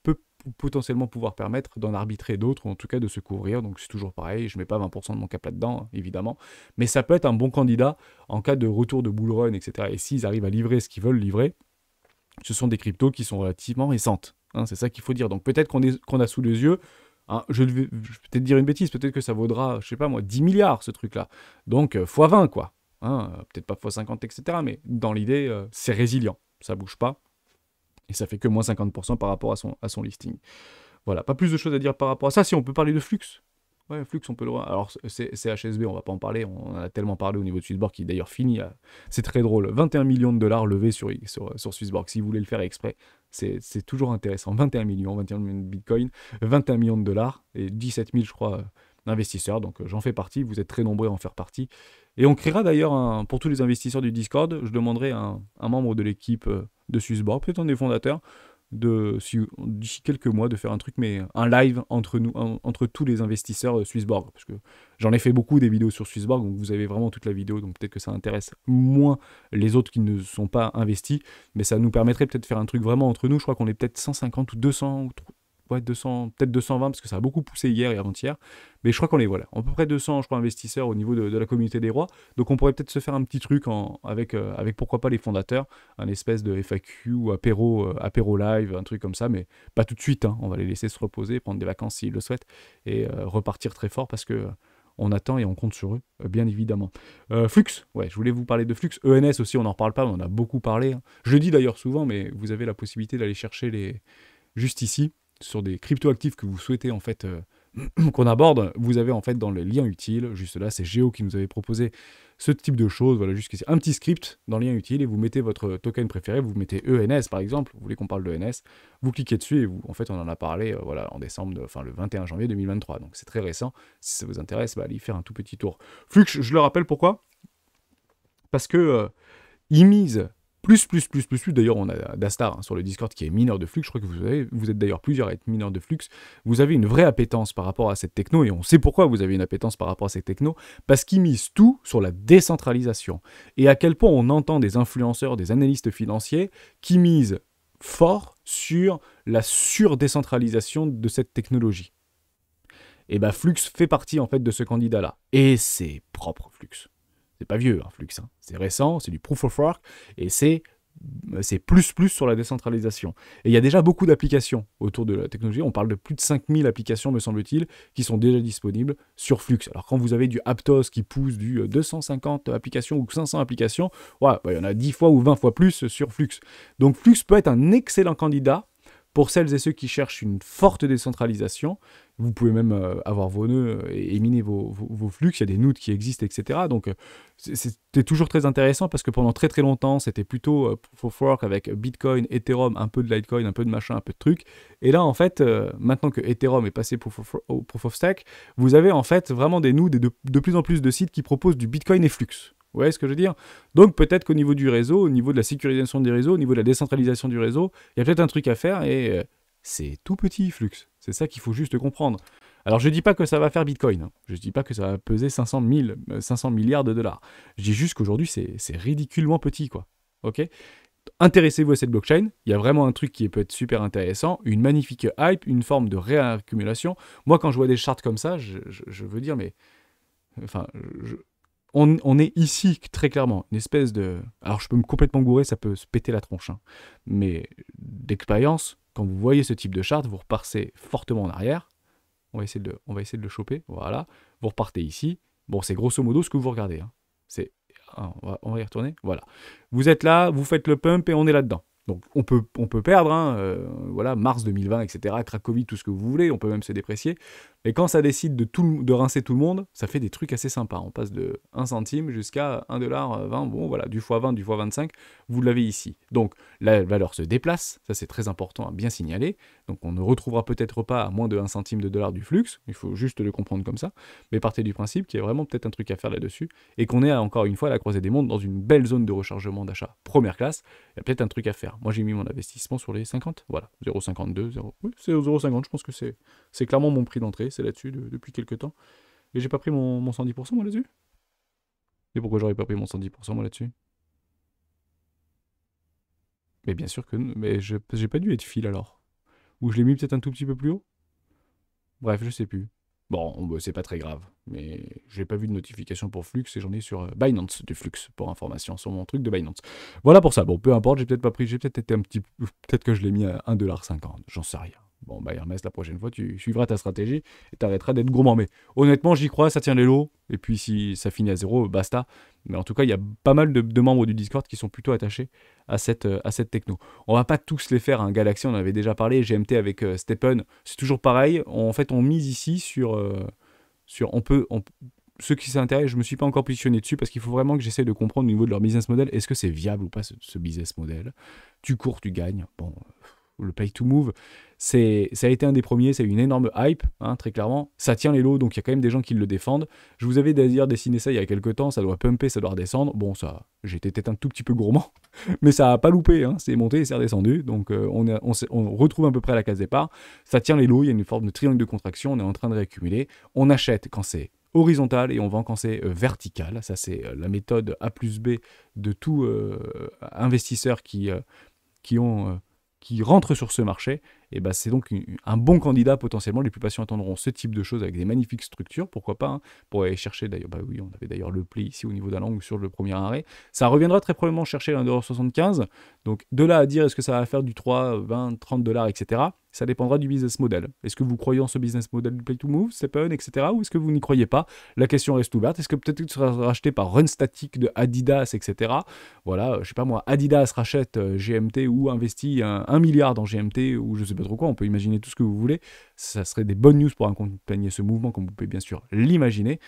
peut potentiellement pouvoir permettre d'en arbitrer d'autres, ou en tout cas de se couvrir. Donc c'est toujours pareil, je ne mets pas 20% de mon cap là-dedans, hein, évidemment. Mais ça peut être un bon candidat en cas de retour de bull run, etc. Et s'ils arrivent à livrer ce qu'ils veulent livrer, ce sont des cryptos qui sont relativement récentes. Hein, c'est ça qu'il faut dire. Donc peut-être qu'on a sous les yeux, hein, je vais peut-être dire une bêtise, peut-être que ça vaudra, je sais pas moi, 10 milliards ce truc-là. Donc x20 quoi. Hein, peut-être pas x50, etc. Mais dans l'idée, c'est résilient. Ça bouge pas. Et ça fait que moins 50% par rapport à son listing. Voilà, pas plus de choses à dire par rapport à ça. Si on peut parler de Flux. Ouais, Flux, on peut le voir. Alors, c'est HSB, on va pas en parler. On en a tellement parlé au niveau de Swissborg qui d'ailleurs finit à... C'est très drôle. 21 millions de dollars levés sur Swissborg. Si vous voulez le faire exprès, c'est toujours intéressant. 21 millions de Bitcoin, 21 millions de dollars et 17 000, je crois, d'investisseurs. Donc, j'en fais partie. Vous êtes très nombreux à en faire partie. Et on créera d'ailleurs, pour tous les investisseurs du Discord, je demanderai un membre de l'équipe de Swissborg, peut-être un des fondateurs, d'ici quelques mois, de faire un truc, mais un live entre nous, entre tous les investisseurs Swissborg. Parce que j'en ai fait beaucoup des vidéos sur Swissborg, donc vous avez vraiment toute la vidéo, donc peut-être que ça intéresse moins les autres qui ne sont pas investis, mais ça nous permettrait peut-être de faire un truc vraiment entre nous. Je crois qu'on est peut-être 150 ou 200 ou ouais, 200, peut-être 220 parce que ça a beaucoup poussé hier et avant-hier, mais je crois qu'on est voilà, à peu près 200 je crois investisseurs au niveau de la communauté des rois, donc on pourrait peut-être se faire un petit truc avec pourquoi pas les fondateurs, un espèce de FAQ ou apéro live, un truc comme ça, mais pas tout de suite, hein. On va les laisser se reposer, prendre des vacances s'ils le souhaitent et repartir très fort parce que on attend et on compte sur eux, bien évidemment. Flux, ouais, je voulais vous parler de Flux. ENS aussi, on n'en reparle pas, on en a beaucoup parlé, hein. Je le dis d'ailleurs souvent, mais vous avez la possibilité d'aller chercher juste ici, sur des crypto-actifs que vous souhaitez en fait qu'on aborde, vous avez en fait dans le lien utile, juste là, c'est Géo qui nous avait proposé ce type de choses, voilà, juste un petit script dans le lien utile et vous mettez votre token préféré, vous mettez ENS par exemple, vous voulez qu'on parle de ENS, vous cliquez dessus et en fait on en a parlé voilà, en décembre, le 21 janvier 2023, donc c'est très récent, si ça vous intéresse, allez y faire un tout petit tour. Flux, je le rappelle pourquoi, parce que il mise plus. D'ailleurs, on a Dastar hein, sur le Discord qui est mineur de Flux. Je crois que vous êtes d'ailleurs plusieurs à être mineurs de Flux. Vous avez une vraie appétence par rapport à cette techno et on sait pourquoi vous avez une appétence par rapport à cette techno. Parce qu'ils misent tout sur la décentralisation. Et à quel point on entend des influenceurs, des analystes financiers qui misent fort sur la surdécentralisation de cette technologie. Et bah Flux fait partie en fait de ce candidat-là. Et c'est propre Flux. C'est pas vieux, hein, Flux. Hein. C'est récent, c'est du proof of work, et c'est plus sur la décentralisation. Et il y a déjà beaucoup d'applications autour de la technologie. On parle de plus de 5000 applications, me semble-t-il, qui sont déjà disponibles sur Flux. Alors quand vous avez du Aptos qui pousse du 250 applications ou 500 applications, ouais, il y en a 10 fois ou 20 fois plus sur Flux. Donc Flux peut être un excellent candidat pour celles et ceux qui cherchent une forte décentralisation. Vous pouvez même avoir vos nœuds et miner vos flux, il y a des nœuds qui existent, etc. Donc c'était toujours très intéressant parce que pendant très très longtemps, c'était plutôt proof of work avec Bitcoin, Ethereum, un peu de Litecoin, un peu de machin, un peu de trucs. Et là, en fait, maintenant que Ethereum est passé au proof of stake, vous avez en fait vraiment des nœuds et de plus en plus de sites qui proposent du Bitcoin et Flux. Vous voyez ce que je veux dire? Donc peut-être qu'au niveau du réseau, au niveau de la sécurisation des réseaux, au niveau de la décentralisation du réseau, il y a peut-être un truc à faire et c'est tout petit Flux. C'est ça qu'il faut juste comprendre. Alors je dis pas que ça va faire Bitcoin, hein. Je dis pas que ça va peser 500 milliards de dollars. Je dis juste qu'aujourd'hui c'est ridiculement petit quoi. Ok? Intéressez-vous à cette blockchain, il y a vraiment un truc qui peut être super intéressant, une magnifique hype, une forme de réaccumulation. Moi quand je vois des charts comme ça, je veux dire mais... Enfin, on est ici, très clairement, une espèce de... Alors, je peux me complètement gourer, ça peut se péter la tronche. Hein. Mais d'expérience, quand vous voyez ce type de charte, vous repassez fortement en arrière. On va essayer de le choper. Voilà. Vous repartez ici. Bon, c'est grosso modo ce que vous regardez. Hein. On va y retourner. Voilà. Vous êtes là, vous faites le pump et on est là-dedans. Donc on peut perdre, hein, voilà, mars 2020, etc., Cracovie, tout ce que vous voulez, on peut même se déprécier. Mais quand ça décide de rincer tout le monde, ça fait des trucs assez sympas. On passe de 1 centime jusqu'à 1,20$, bon voilà, du x20, du x25, vous l'avez ici. Donc la valeur se déplace, ça c'est très important à bien signaler. Donc on ne retrouvera peut-être pas à moins de 1 centime de dollar du flux, il faut juste le comprendre comme ça. Mais partez du principe qu'il y a vraiment peut-être un truc à faire là-dessus, et qu'on est encore une fois à la croisée des mondes dans une belle zone de rechargement d'achat première classe, il y a peut-être un truc à faire. Moi, j'ai mis mon investissement sur les 50. Voilà, 0,52, 0. Oui, c'est 0,50. Je pense que c'est clairement mon prix d'entrée. C'est là-dessus depuis quelques temps. Et j'ai pas pris mon 110% moi là-dessus. Et pourquoi j'aurais pas pris mon 110% moi là-dessus? Mais bien sûr que... Mais j'ai pas dû être fil alors. Ou je l'ai mis peut-être un tout petit peu plus haut? Bref, je sais plus. Bon, bah, c'est pas très grave. Mais j'ai pas vu de notification pour Flux et j'en ai sur Binance du Flux pour information sur mon truc de Binance. Voilà pour ça. Bon, peu importe, j'ai peut-être pas pris, j'ai peut-être été un petit peu. Peut-être que je l'ai mis à 1,50$. J'en sais rien. Bon, bah, Hermès, la prochaine fois, tu suivras ta stratégie et t'arrêteras d'être gourmand. Mais honnêtement, j'y crois, ça tient les lots. Et puis si ça finit à 0, basta. Mais en tout cas, il y a pas mal de membres du Discord qui sont plutôt attachés à cette techno. On va pas tous les faire, hein. Galaxy, on en avait déjà parlé, GMT avec Steppen, c'est toujours pareil. En fait, on mise ici sur ceux qui s'intéressent, je me suis pas encore positionné dessus parce qu'il faut vraiment que j'essaie de comprendre au niveau de leur business model, est-ce que c'est viable ou pas ce business model. Tu cours, tu gagnes. Bon, le Play to Move, ça a été un des premiers, c'est une énorme hype, hein, très clairement. Ça tient les lots, donc il y a quand même des gens qui le défendent. Je vous avais d'ailleurs dessiné ça il y a quelques temps, ça doit pumper, ça doit redescendre. Bon, ça, j'étais peut-être un tout petit peu gourmand, mais ça n'a pas loupé, hein. C'est monté et c'est redescendu, donc on retrouve à peu près la case départ. Ça tient les lots, il y a une forme de triangle de contraction, on est en train de réaccumuler. On achète quand c'est horizontal et on vend quand c'est vertical. Ça, c'est la méthode A plus B de tout investisseur qui rentrent sur ce marché, et ben c'est donc un bon candidat potentiellement. Les plus patients attendront ce type de choses avec des magnifiques structures, pourquoi pas, hein, pour aller chercher d'ailleurs, bah oui, on avait d'ailleurs le play ici au niveau d'un angle sur le premier arrêt. Ça reviendra très probablement chercher $1,75, donc de là à dire est-ce que ça va faire du 3, 20, 30 dollars, etc. Ça dépendra du business model. Est-ce que vous croyez en ce business model du play to move, Stephen, etc. ou est-ce que vous n'y croyez pas? La question reste ouverte. Est-ce que peut-être qu'il sera racheté par Run Static de Adidas, etc. Voilà, je sais pas moi, Adidas rachète GMT ou investit 1 milliard dans GMT ou je sais pas trop quoi, on peut imaginer tout ce que vous voulez. Ça serait des bonnes news pour accompagner ce mouvement, comme vous pouvez bien sûr l'imaginer.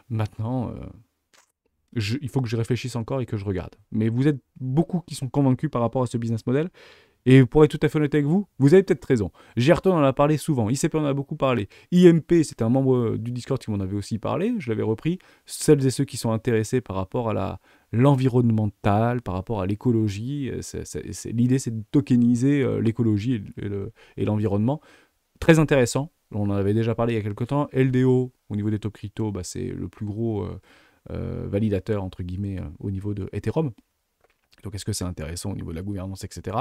Maintenant, il faut que je réfléchisse encore et que je regarde. Mais vous êtes beaucoup qui sont convaincus par rapport à ce business model. Et pour être tout à fait honnête avec vous, vous avez peut-être raison. Gerton en a parlé souvent, ICP en a beaucoup parlé. IMP, c'était un membre du Discord qui m'en avait aussi parlé, je l'avais repris. Celles et ceux qui sont intéressés par rapport à l'environnemental, par rapport à l'écologie, l'idée c'est de tokeniser l'écologie et l'environnement. Très intéressant, on en avait déjà parlé il y a quelques temps. LDO, au niveau des top crypto, bah, c'est le plus gros validateur, entre guillemets, au niveau de Ethereum. Donc est-ce que c'est intéressant au niveau de la gouvernance, etc.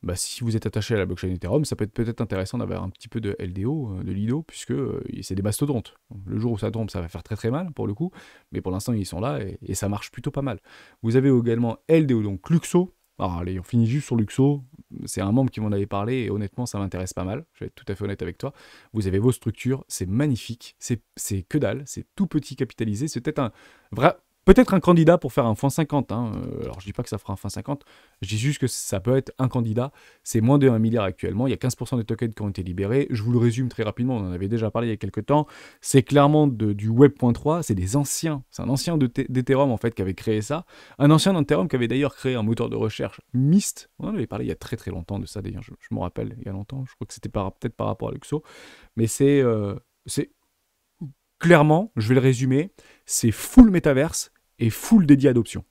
Bah, si vous êtes attaché à la blockchain Ethereum, ça peut être peut-être intéressant d'avoir un petit peu de LDO, de Lido, puisque c'est des mastodontes. Le jour où ça tombe, ça va faire très très mal pour le coup, mais pour l'instant ils sont là et ça marche plutôt pas mal. Vous avez également LDO, donc Luxo. Alors allez, on finit juste sur Luxo. C'est un membre qui m'en avait parlé et honnêtement ça m'intéresse pas mal. Je vais être tout à fait honnête avec toi. Vous avez vos structures, c'est magnifique, c'est que dalle, c'est tout petit capitalisé, c'est peut-être un vrai. Peut-être un candidat pour faire un x50. Hein. Alors, je dis pas que ça fera un x50. Je dis juste que ça peut être un candidat. C'est moins de 1 milliard actuellement. Il y a 15% des tokens qui ont été libérés. Je vous le résume très rapidement. On en avait déjà parlé il y a quelques temps. C'est clairement du Web.3. C'est des anciens. C'est un ancien d'Ethereum, en fait, qui avait créé ça. Un ancien d'Ethereum qui avait d'ailleurs créé un moteur de recherche Myst. On en avait parlé il y a très très longtemps de ça, d'ailleurs. Je me rappelle, il y a longtemps. Je crois que c'était peut-être par rapport à Luxo. Mais c'est clairement, je vais le résumer, c'est full métaverse et full dédié adoption.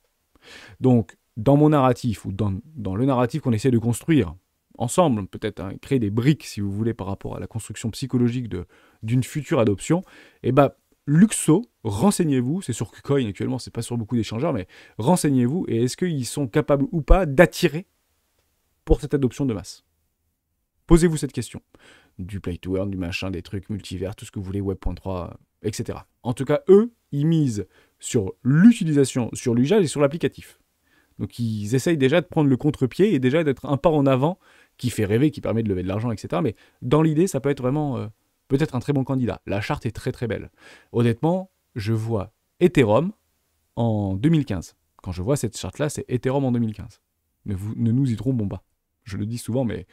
Donc, dans mon narratif, ou dans le narratif qu'on essaie de construire, ensemble, peut-être, hein, créer des briques, si vous voulez, par rapport à la construction psychologique d'une future adoption, et bah, Luxo, renseignez-vous, c'est sur KuCoin actuellement, c'est pas sur beaucoup d'échangeurs, mais renseignez-vous, et est-ce qu'ils sont capables ou pas d'attirer pour cette adoption de masse? Posez-vous cette question. Du play to earn, du machin, des trucs multivers, tout ce que vous voulez, Web.3, etc. En tout cas, eux, ils misent sur l'utilisation, sur l'usage et sur l'applicatif. Donc ils essayent déjà de prendre le contre-pied et déjà d'être un pas en avant qui fait rêver, qui permet de lever de l'argent, etc. Mais dans l'idée, ça peut être vraiment peut-être un très bon candidat. La charte est très très belle. Honnêtement, je vois Ethereum en 2015. Quand je vois cette charte-là, c'est Ethereum en 2015. Ne nous y trompons pas. Je le dis souvent, mais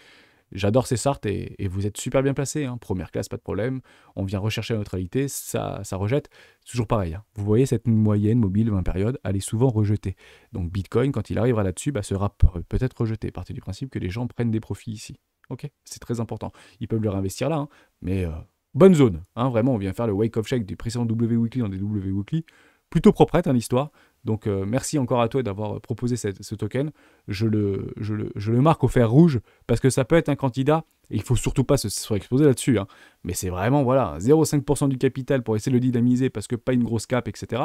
j'adore ces chartes et vous êtes super bien placés. Hein. Première classe, pas de problème. On vient rechercher la neutralité, ça rejette. C'est toujours pareil. Hein. Vous voyez cette moyenne mobile 20 périodes, elle est souvent rejetée. Donc Bitcoin, quand il arrivera là-dessus, sera peut-être rejeté. Partez du principe que les gens prennent des profits ici. Ok, c'est très important. Ils peuvent le réinvestir là, hein. Mais bonne zone. Hein. Vraiment, on vient faire le wake-up check des précédents W Weekly dans des W Weekly. Plutôt proprette, hein, l'histoire. Donc merci encore à toi d'avoir proposé ce token. Je le marque au fer rouge parce que ça peut être un candidat. Et il ne faut surtout pas se exposer là-dessus. Hein. Mais c'est vraiment, voilà, 0,5% du capital pour essayer de le dynamiser parce que pas une grosse cap, etc.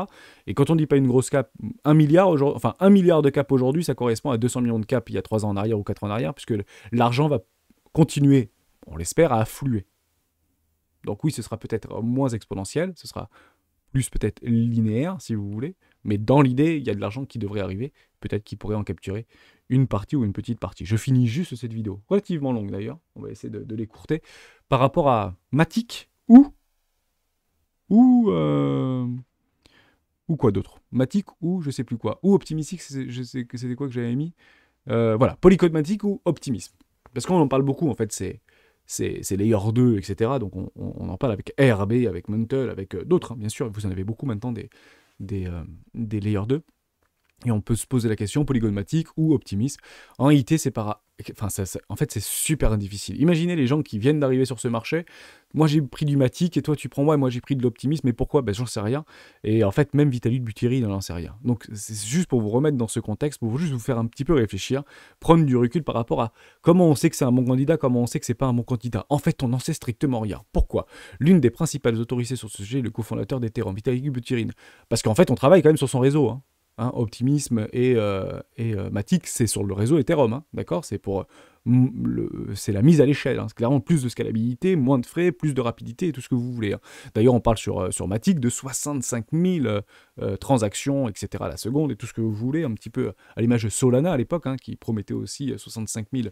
Et quand on dit pas une grosse cap, 1 milliard, enfin 1 milliard de cap aujourd'hui, ça correspond à 200 millions de cap il y a 3 ans en arrière ou 4 ans en arrière, puisque l'argent va continuer, on l'espère, à affluer. Donc oui, ce sera peut-être moins exponentiel, ce sera plus peut-être linéaire, si vous voulez. Mais dans l'idée, il y a de l'argent qui devrait arriver. Peut-être qu'il pourrait en capturer une partie ou une petite partie. Je finis juste cette vidéo, relativement longue d'ailleurs. On va essayer de l'écourter. Par rapport à Matic ou quoi d'autre. Matic ou je sais plus quoi. Ou Optimistic, je sais que c'était quoi que j'avais mis. Voilà, Polycode Matic ou Optimisme. Parce qu'on en parle beaucoup, en fait, c'est Layer 2, etc. Donc on en parle avec ARB, avec Mantle, avec d'autres, hein, bien sûr. Vous en avez beaucoup maintenant des Layer 2. Et on peut se poser la question, Polygon Matic ou Optimism. En réalité, en fait, c'est super difficile. Imaginez les gens qui viennent d'arriver sur ce marché. Moi, j'ai pris du Matic et toi, tu prends moi j'ai pris de l'Optimism. Mais pourquoi? Ben, j'en sais rien. Et en fait, même Vitalik Buterin, il n'en sait rien. Donc, c'est juste pour vous remettre dans ce contexte, pour juste vous faire un petit peu réfléchir, prendre du recul par rapport à comment on sait que c'est un bon candidat, comment on sait que c'est pas un bon candidat. En fait, on n'en sait strictement rien. Pourquoi? L'une des principales autorités sur ce sujet est le cofondateur d'Ethereum, Vitalik Buterin. Parce qu'en fait, on travaille quand même sur son réseau, hein. Optimism et Matic, c'est sur le réseau Ethereum, hein, d'accord? C'est la mise à l'échelle, hein. C'est clairement plus de scalabilité, moins de frais, plus de rapidité et tout ce que vous voulez, hein. D'ailleurs, on parle sur Matic de 65 000 transactions, etc. à la seconde et tout ce que vous voulez, un petit peu à l'image de Solana à l'époque, hein, qui promettait aussi 65 000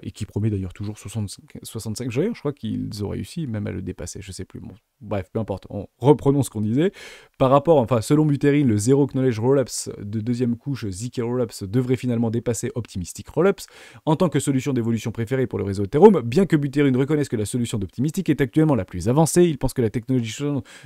et qui promet d'ailleurs toujours 65 je crois qu'ils ont réussi même à le dépasser, je sais plus. Bon, bref, peu importe, reprenons ce qu'on disait. Par rapport, enfin, selon Buterin, le Zero Knowledge Rollups de deuxième couche ZK Rollups devrait finalement dépasser Optimistic Rollups en tant que solution d'évolution préférée pour le réseau Ethereum. Bien que Buterin reconnaisse que la solution d'Optimistic est actuellement la plus avancée, il pense que la technologie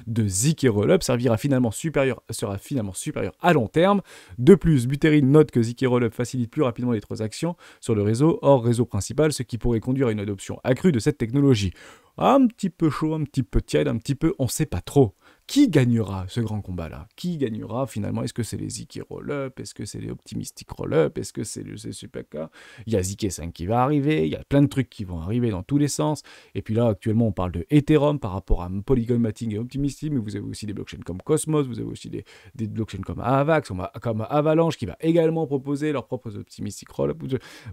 de ZK Rollup sera finalement supérieure à long terme. De plus, Buterin note que ZK Rollup facilite plus rapidement les transactions sur le réseau hors réseau principal, ce qui pourrait conduire à une adoption accrue de cette technologie. Un petit peu chaud, un petit peu tiède, un petit peu, on sait pas trop. Qui gagnera ce grand combat-là? Qui gagnera finalement? Est-ce que c'est les ZK Rollup? Est-ce que c'est les Optimistic Rollup? Est-ce que c'est le CSUPK? Il y a ZK5 qui va arriver, il y a plein de trucs qui vont arriver dans tous les sens. Et puis là, actuellement, on parle de Ethereum par rapport à Polygon Matic et Optimistic, mais vous avez aussi des blockchains comme Cosmos, vous avez aussi des blockchains comme Avax, comme Avalanche qui va également proposer leurs propres Optimistic Rollup.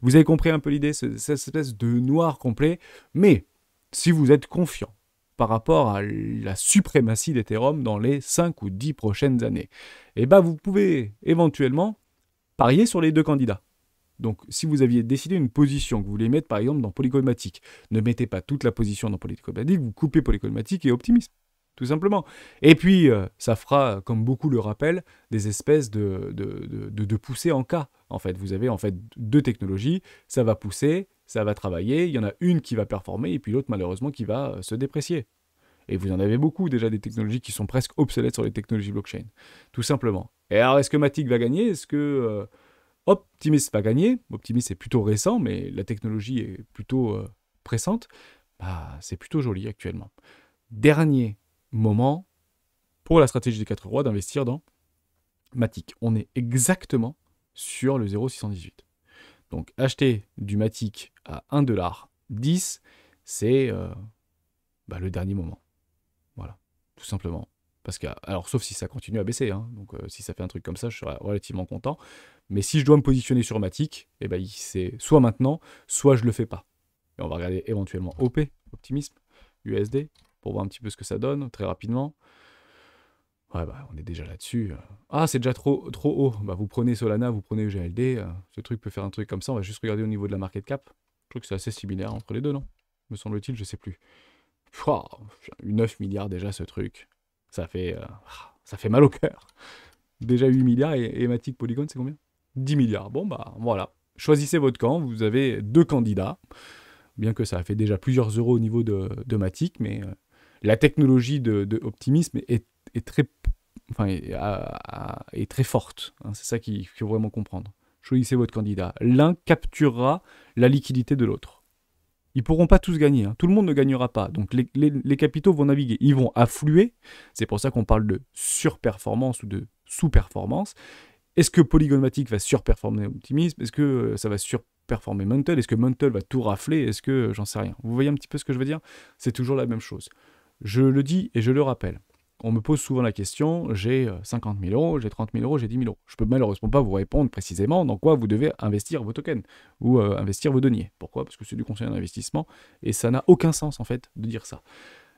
Vous avez compris un peu l'idée, cette espèce de noir complet. Mais si vous êtes confiant par rapport à la suprématie d'Ethereum dans les 5 ou 10 prochaines années, eh ben vous pouvez éventuellement parier sur les deux candidats. Donc, si vous aviez décidé une position que vous voulez mettre, par exemple, dans Polygon Matic, ne mettez pas toute la position dans Polygon Matic, vous coupez Polygon Matic et Optimism, tout simplement. Et puis, ça fera, comme beaucoup le rappellent, des espèces de poussées en cas. En fait, vous avez en fait deux technologies, ça va pousser, ça va travailler, il y en a une qui va performer et puis l'autre, malheureusement, qui va se déprécier. Et vous en avez beaucoup déjà des technologies qui sont presque obsolètes sur les technologies blockchain, tout simplement. Et alors, est-ce que Matic va gagner? Est-ce que Optimism va gagner? Optimism est plutôt récent, mais la technologie est plutôt pressante. Bah, c'est plutôt joli actuellement. Dernier moment pour la stratégie des 4 rois d'investir dans Matic. On est exactement sur le 0,618. Donc acheter du Matic à 1,10$, c'est le dernier moment. Voilà, tout simplement. Parce que, alors, sauf si ça continue à baisser, hein. Donc si ça fait un truc comme ça, je serais relativement content. Mais si je dois me positionner sur Matic, eh ben, c'est soit maintenant, soit je le fais pas. Et on va regarder éventuellement OP, Optimism, USD, pour voir un petit peu ce que ça donne, très rapidement. Ouais, bah, on est déjà là-dessus. Ah, c'est déjà trop haut. Bah, vous prenez Solana, vous prenez EGLD. Ce truc peut faire un truc comme ça. On va juste regarder au niveau de la market cap. Je trouve que c'est assez similaire entre les deux, non? Me semble-t-il, je sais plus. 9 milliards déjà, ce truc. Ça fait mal au cœur. Déjà 8 milliards et Matic Polygon, c'est combien? 10 milliards. Bon, bah voilà. Choisissez votre camp. Vous avez deux candidats. Bien que ça a fait déjà plusieurs euros au niveau de Matic, mais la technologie de Optimism est très, est très forte. Hein, c'est ça qu'il faut vraiment comprendre. Choisissez votre candidat. L'un capturera la liquidité de l'autre. Ils ne pourront pas tous gagner. Hein. Tout le monde ne gagnera pas. Donc les capitaux vont naviguer. Ils vont affluer. C'est pour ça qu'on parle de surperformance ou de sous-performance. Est-ce que Polygon Matic va surperformer Optimism? Est-ce que ça va surperformer Mantle? Est-ce que Mantle va tout rafler? Est-ce que j'en sais rien? Vous voyez un petit peu ce que je veux dire? C'est toujours la même chose. Je le dis et je le rappelle. On me pose souvent la question, j'ai 50 000 euros, j'ai 30 000 euros, j'ai 10 000 euros. Je peux malheureusement pas vous répondre précisément dans quoi vous devez investir vos tokens ou investir vos deniers. Pourquoi? Parce que c'est du conseil d'investissement et ça n'a aucun sens en fait de dire ça.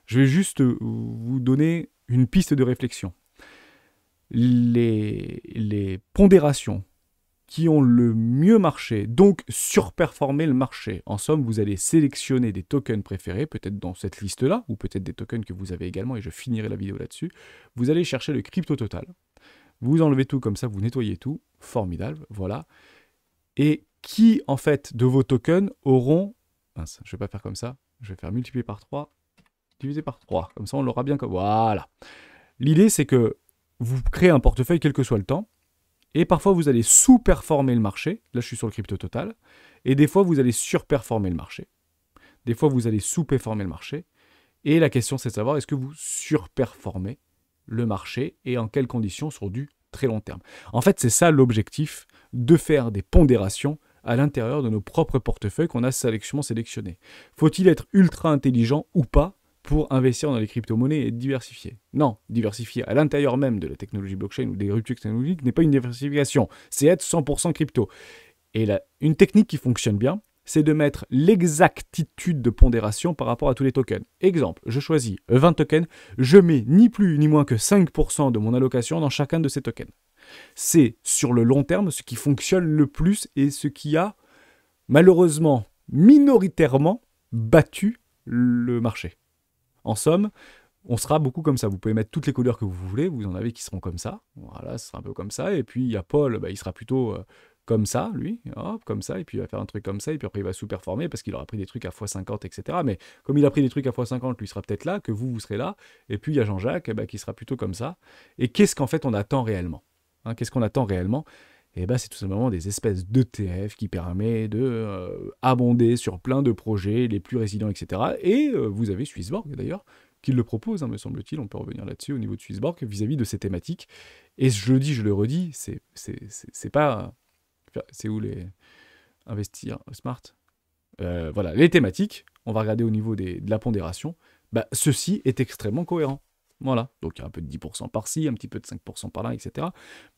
Je vais juste vous donner une piste de réflexion. Les pondérations qui ont le mieux marché, donc surperformer le marché. En somme, vous allez sélectionner des tokens préférés, peut-être dans cette liste-là, ou peut-être des tokens que vous avez également, et je finirai la vidéo là-dessus. Vous allez chercher le crypto total. Vous enlevez tout comme ça, vous nettoyez tout. Formidable, voilà. Et qui, en fait, de vos tokens auront... Mince, je ne vais pas faire comme ça. Je vais faire multiplier par 3, diviser par 3. Comme ça, on l'aura bien comme... Voilà. L'idée, c'est que vous créez un portefeuille, quel que soit le temps, Et parfois, vous allez sous-performer le marché. Là, je suis sur le crypto total. Et des fois, vous allez surperformer le marché. Des fois, vous allez sous-performer le marché. Et la question, c'est de savoir, est-ce que vous surperformez le marché et en quelles conditions sur du très long terme. En fait, c'est ça l'objectif, de faire des pondérations à l'intérieur de nos propres portefeuilles qu'on a sélectionnés. Faut-il être ultra intelligent ou pas pour investir dans les crypto-monnaies et diversifier? Non, diversifier à l'intérieur même de la technologie blockchain ou des ruptures technologiques n'est pas une diversification, c'est être 100% crypto. Et là, une technique qui fonctionne bien, c'est de mettre l'exactitude de pondération par rapport à tous les tokens. Exemple, je choisis 20 tokens, je mets ni plus ni moins que 5% de mon allocation dans chacun de ces tokens. C'est sur le long terme ce qui fonctionne le plus et ce qui a malheureusement minoritairement battu le marché. En somme, on sera beaucoup comme ça. Vous pouvez mettre toutes les couleurs que vous voulez, vous en avez qui seront comme ça. Voilà, ce sera un peu comme ça. Et puis il y a Paul, il sera plutôt comme ça, lui, hop, comme ça, et puis il va faire un truc comme ça, et puis après il va sous-performer parce qu'il aura pris des trucs à x50, etc. Mais comme il a pris des trucs à x50, lui sera peut-être là, que vous serez là, et puis il y a Jean-Jacques qui sera plutôt comme ça. Et qu'est-ce qu'en fait on attend réellement? Qu'est-ce qu'on attend réellement? Et c'est tout simplement des espèces d'ETF qui permet de abonder sur plein de projets les plus résilients, etc. Et vous avez Swissborg d'ailleurs, qui le propose, me semble-t-il, on peut revenir là-dessus au niveau de Swissborg, vis-à-vis de ces thématiques. Et je le dis, je le redis, c'est pas... C'est où les investir smart? Voilà, les thématiques, on va regarder au niveau de la pondération, ceci est extrêmement cohérent. Voilà, donc il y a un peu de 10% par-ci, un petit peu de 5% par-là, etc.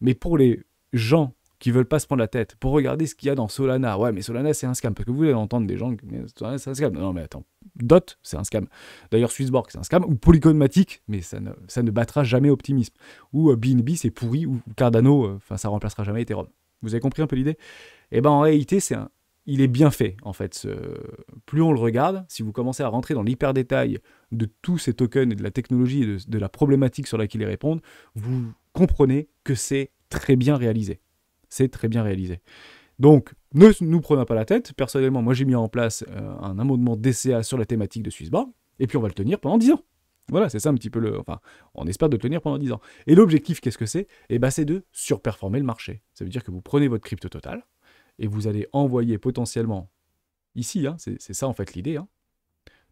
Mais pour les gens qui veulent pas se prendre la tête, pour regarder ce qu'il y a dans Solana, ouais, mais Solana c'est un scam, parce que vous allez entendre des gens, mais Solana c'est un scam. Non mais attends, DOT c'est un scam. D'ailleurs Swissborg c'est un scam, ou Polygonmatic, mais ça ne battra jamais Optimisme. Ou BNB c'est pourri, ou Cardano, ça remplacera jamais Ethereum. Vous avez compris un peu l'idée? Et en réalité, il est bien fait, en fait. Plus on le regarde, si vous commencez à rentrer dans l'hyper-détail de tous ces tokens et de la technologie et de la problématique sur laquelle ils répondent, vous comprenez que c'est très bien réalisé. C'est très bien réalisé. Donc, ne nous prenons pas la tête. Personnellement, moi, j'ai mis en place un amendement DCA sur la thématique de Swissborg, et puis on va le tenir pendant 10 ans. Voilà, c'est ça un petit peu le... Enfin, on espère de tenir pendant 10 ans. Et l'objectif, qu'est-ce que c'est? C'est de surperformer le marché. Ça veut dire que vous prenez votre crypto total et vous allez envoyer potentiellement ici, c'est ça en fait l'idée.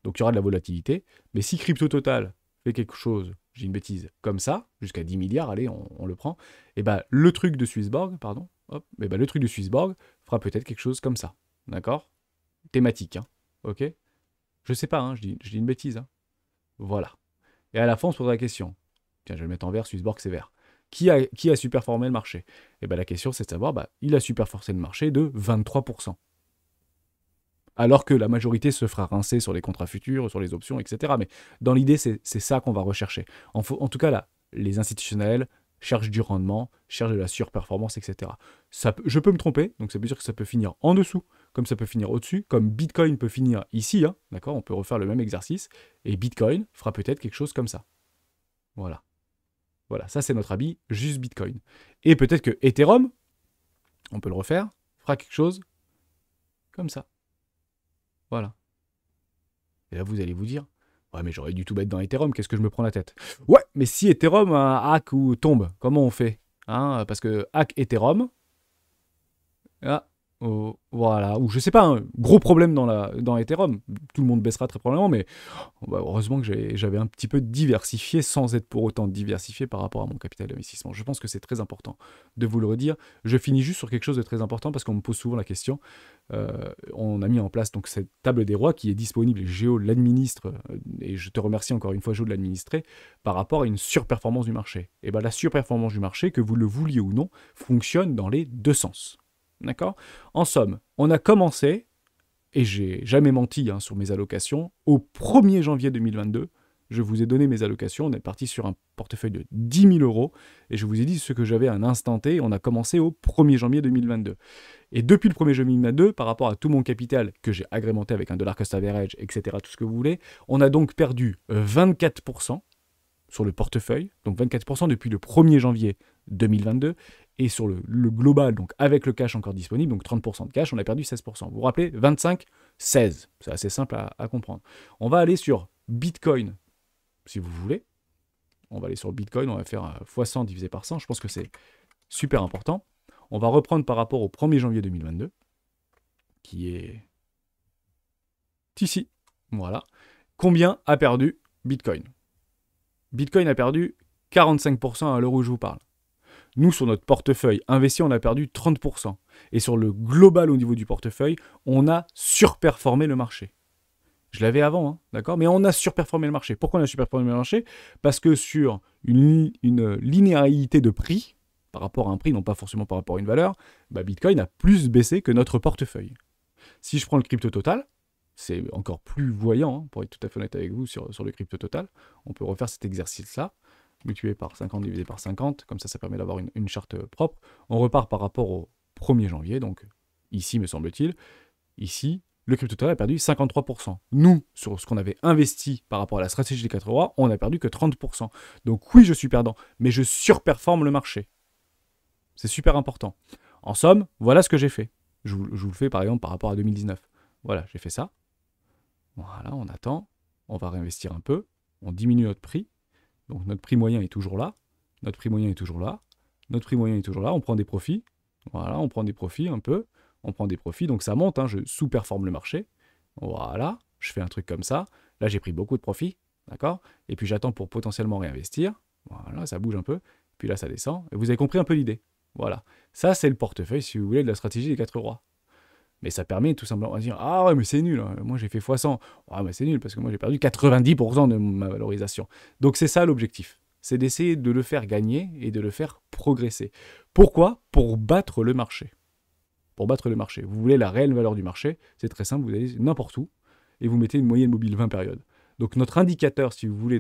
Donc il y aura de la volatilité. Mais si crypto total fait quelque chose, j'ai une bêtise, comme ça, jusqu'à 10 milliards, allez, on le prend, le truc de Swissborg, pardon, hop, le truc de Swissborg fera peut-être quelque chose comme ça. D'accord? Thématique, ok? Je sais pas, je dis une bêtise. Voilà. Et à la fin, on se posera la question. Tiens, je vais le mettre en vert, Swissborg, c'est vert. Qui a superformé le marché? La question, c'est de savoir, il a superformé le marché de 23%. Alors que la majorité se fera rincer sur les contrats futurs, sur les options, etc. Mais dans l'idée, c'est ça qu'on va rechercher. En tout cas, là, les institutionnels cherchent du rendement, cherchent de la surperformance, etc. Je peux me tromper, donc ça veut dire que ça peut finir en dessous, comme ça peut finir au-dessus, comme Bitcoin peut finir ici, d'accord? On peut refaire le même exercice, et Bitcoin fera peut-être quelque chose comme ça. Voilà. Voilà, ça c'est notre avis, juste Bitcoin. Et peut-être que Ethereum, on peut le refaire, fera quelque chose comme ça. Voilà. Et là vous allez vous dire, ouais mais j'aurais dû tout mettre dans Ethereum, qu'est-ce que je me prends la tête? Ouais, mais si Ethereum hack ou tombe, comment on fait? Parce que hack Ethereum, voilà, ou je sais pas, gros problème dans Ethereum, tout le monde baissera très probablement, mais heureusement que j'avais un petit peu diversifié sans être pour autant diversifié par rapport à mon capital d'investissement. Je pense que c'est très important de vous le redire. Je finis juste sur quelque chose de très important parce qu'on me pose souvent la question. On a mis en place donc cette table des rois qui est disponible, et Géo l'administre, et je te remercie encore une fois Géo de l'administrer, par rapport à une surperformance du marché. Et la surperformance du marché, que vous le vouliez ou non, fonctionne dans les deux sens. D'accord? En somme, on a commencé, et j'ai jamais menti sur mes allocations, au 1er janvier 2022, je vous ai donné mes allocations, on est parti sur un portefeuille de 10 000 euros, et je vous ai dit ce que j'avais à un instant T, on a commencé au 1er janvier 2022. Et depuis le 1er janvier 2022, par rapport à tout mon capital que j'ai agrémenté avec un dollar cost average, etc., tout ce que vous voulez, on a donc perdu 24% sur le portefeuille, donc 24% depuis le 1er janvier 2022, et sur le global, donc avec le cash encore disponible, donc 30% de cash, on a perdu 16%. Vous vous rappelez? 25, 16. C'est assez simple à comprendre. On va aller sur Bitcoin, si vous voulez. On va aller sur Bitcoin, on va faire x100 divisé par 100. Je pense que c'est super important. On va reprendre par rapport au 1er janvier 2022, qui est ici. Voilà. Combien a perdu Bitcoin? Bitcoin a perdu 45% à l'heure où je vous parle. Nous, sur notre portefeuille investi, on a perdu 30%. Et sur le global au niveau du portefeuille, on a surperformé le marché. Je l'avais avant, hein, d'accord? Mais on a surperformé le marché. Pourquoi on a surperformé le marché? Parce que sur une linéarité de prix, par rapport à un prix, non pas forcément par rapport à une valeur, bah Bitcoin a plus baissé que notre portefeuille. Si je prends le crypto total, c'est encore plus voyant, hein, pour être tout à fait honnête avec vous, sur le crypto total. On peut refaire cet exercice-là, multiplié par 50 divisé par 50, comme ça permet d'avoir une charte propre. On repart par rapport au 1er janvier, donc ici, me semble-t-il. Ici, le crypto total a perdu 53%. Nous, sur ce qu'on avait investi par rapport à la stratégie des 4 rois, on n'a perdu que 30%. Donc oui, je suis perdant, mais je surperforme le marché. C'est super important. En somme, voilà ce que j'ai fait. Je vous le fais par exemple par rapport à 2019. Voilà, j'ai fait ça. Voilà, on attend. On va réinvestir un peu. On diminue notre prix. Donc notre prix moyen est toujours là. Notre prix moyen est toujours là. Notre prix moyen est toujours là. On prend des profits. Voilà, on prend des profits un peu. On prend des profits. Donc ça monte. Hein, je sous-performe le marché. Voilà, je fais un truc comme ça. Là, j'ai pris beaucoup de profits. D'accord? Et puis j'attends pour potentiellement réinvestir. Voilà, ça bouge un peu. Puis là, ça descend. Et vous avez compris un peu l'idée. Voilà. Ça, c'est le portefeuille, si vous voulez, de la stratégie des 4 rois. Mais ça permet tout simplement de dire « Ah ouais, mais c'est nul, hein. Moi j'ai fait x100. Ah mais c'est nul, parce que moi j'ai perdu 90% de ma valorisation. » Donc c'est ça l'objectif. C'est d'essayer de le faire gagner et de le faire progresser. Pourquoi? Pour battre le marché. Pour battre le marché. Vous voulez la réelle valeur du marché, c'est très simple, vous allez n'importe où et vous mettez une moyenne mobile 20 périodes. Donc notre indicateur, si vous voulez,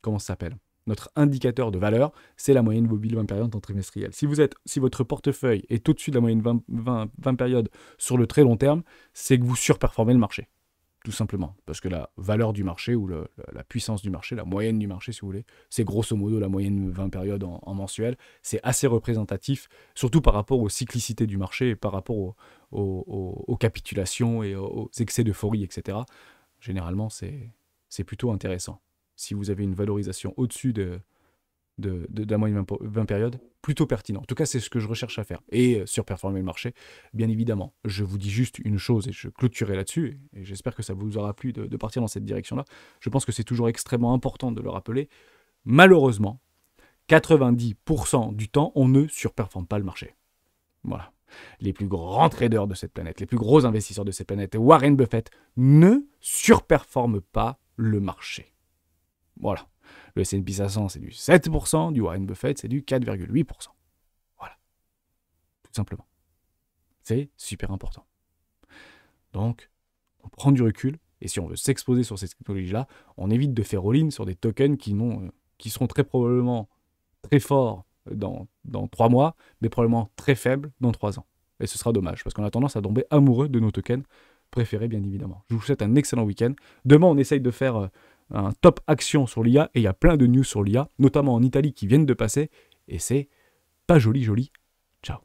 comment ça s'appelle? Notre indicateur de valeur, c'est la moyenne mobile 20 périodes en trimestriel. Si votre portefeuille est au-dessus de la moyenne 20 périodes sur le très long terme, c'est que vous surperformez le marché. Tout simplement. Parce que la valeur du marché ou la puissance du marché, la moyenne du marché, si vous voulez, c'est grosso modo la moyenne 20 périodes en mensuel. C'est assez représentatif, surtout par rapport aux cyclicités du marché et par rapport aux capitulations et aux excès d'euphorie, etc. Généralement, c'est plutôt intéressant. Si vous avez une valorisation au-dessus de la moyenne 20 périodes, plutôt pertinent. En tout cas, c'est ce que je recherche à faire. Et surperformer le marché, bien évidemment. Je vous dis juste une chose et je clôturerai là-dessus. Et j'espère que ça vous aura plu de partir dans cette direction-là. Je pense que c'est toujours extrêmement important de le rappeler. Malheureusement, 90% du temps, on ne surperforme pas le marché. Voilà. Les plus grands traders de cette planète, les plus gros investisseurs de cette planète, Warren Buffett, ne surperforment pas le marché. Voilà. Le S&P 500, c'est du 7%, du Warren Buffett, c'est du 4,8%. Voilà. Tout simplement. C'est super important. Donc, on prend du recul, et si on veut s'exposer sur ces technologies-là, on évite de faire all-in sur des tokens qui seront très probablement très forts dans 3 mois, mais probablement très faibles dans 3 ans. Et ce sera dommage, parce qu'on a tendance à tomber amoureux de nos tokens préférés, bien évidemment. Je vous souhaite un excellent week-end. Demain, on essaye de faire un top action sur l'IA, et il y a plein de news sur l'IA, notamment en Italie qui viennent de passer, et c'est pas joli. Ciao.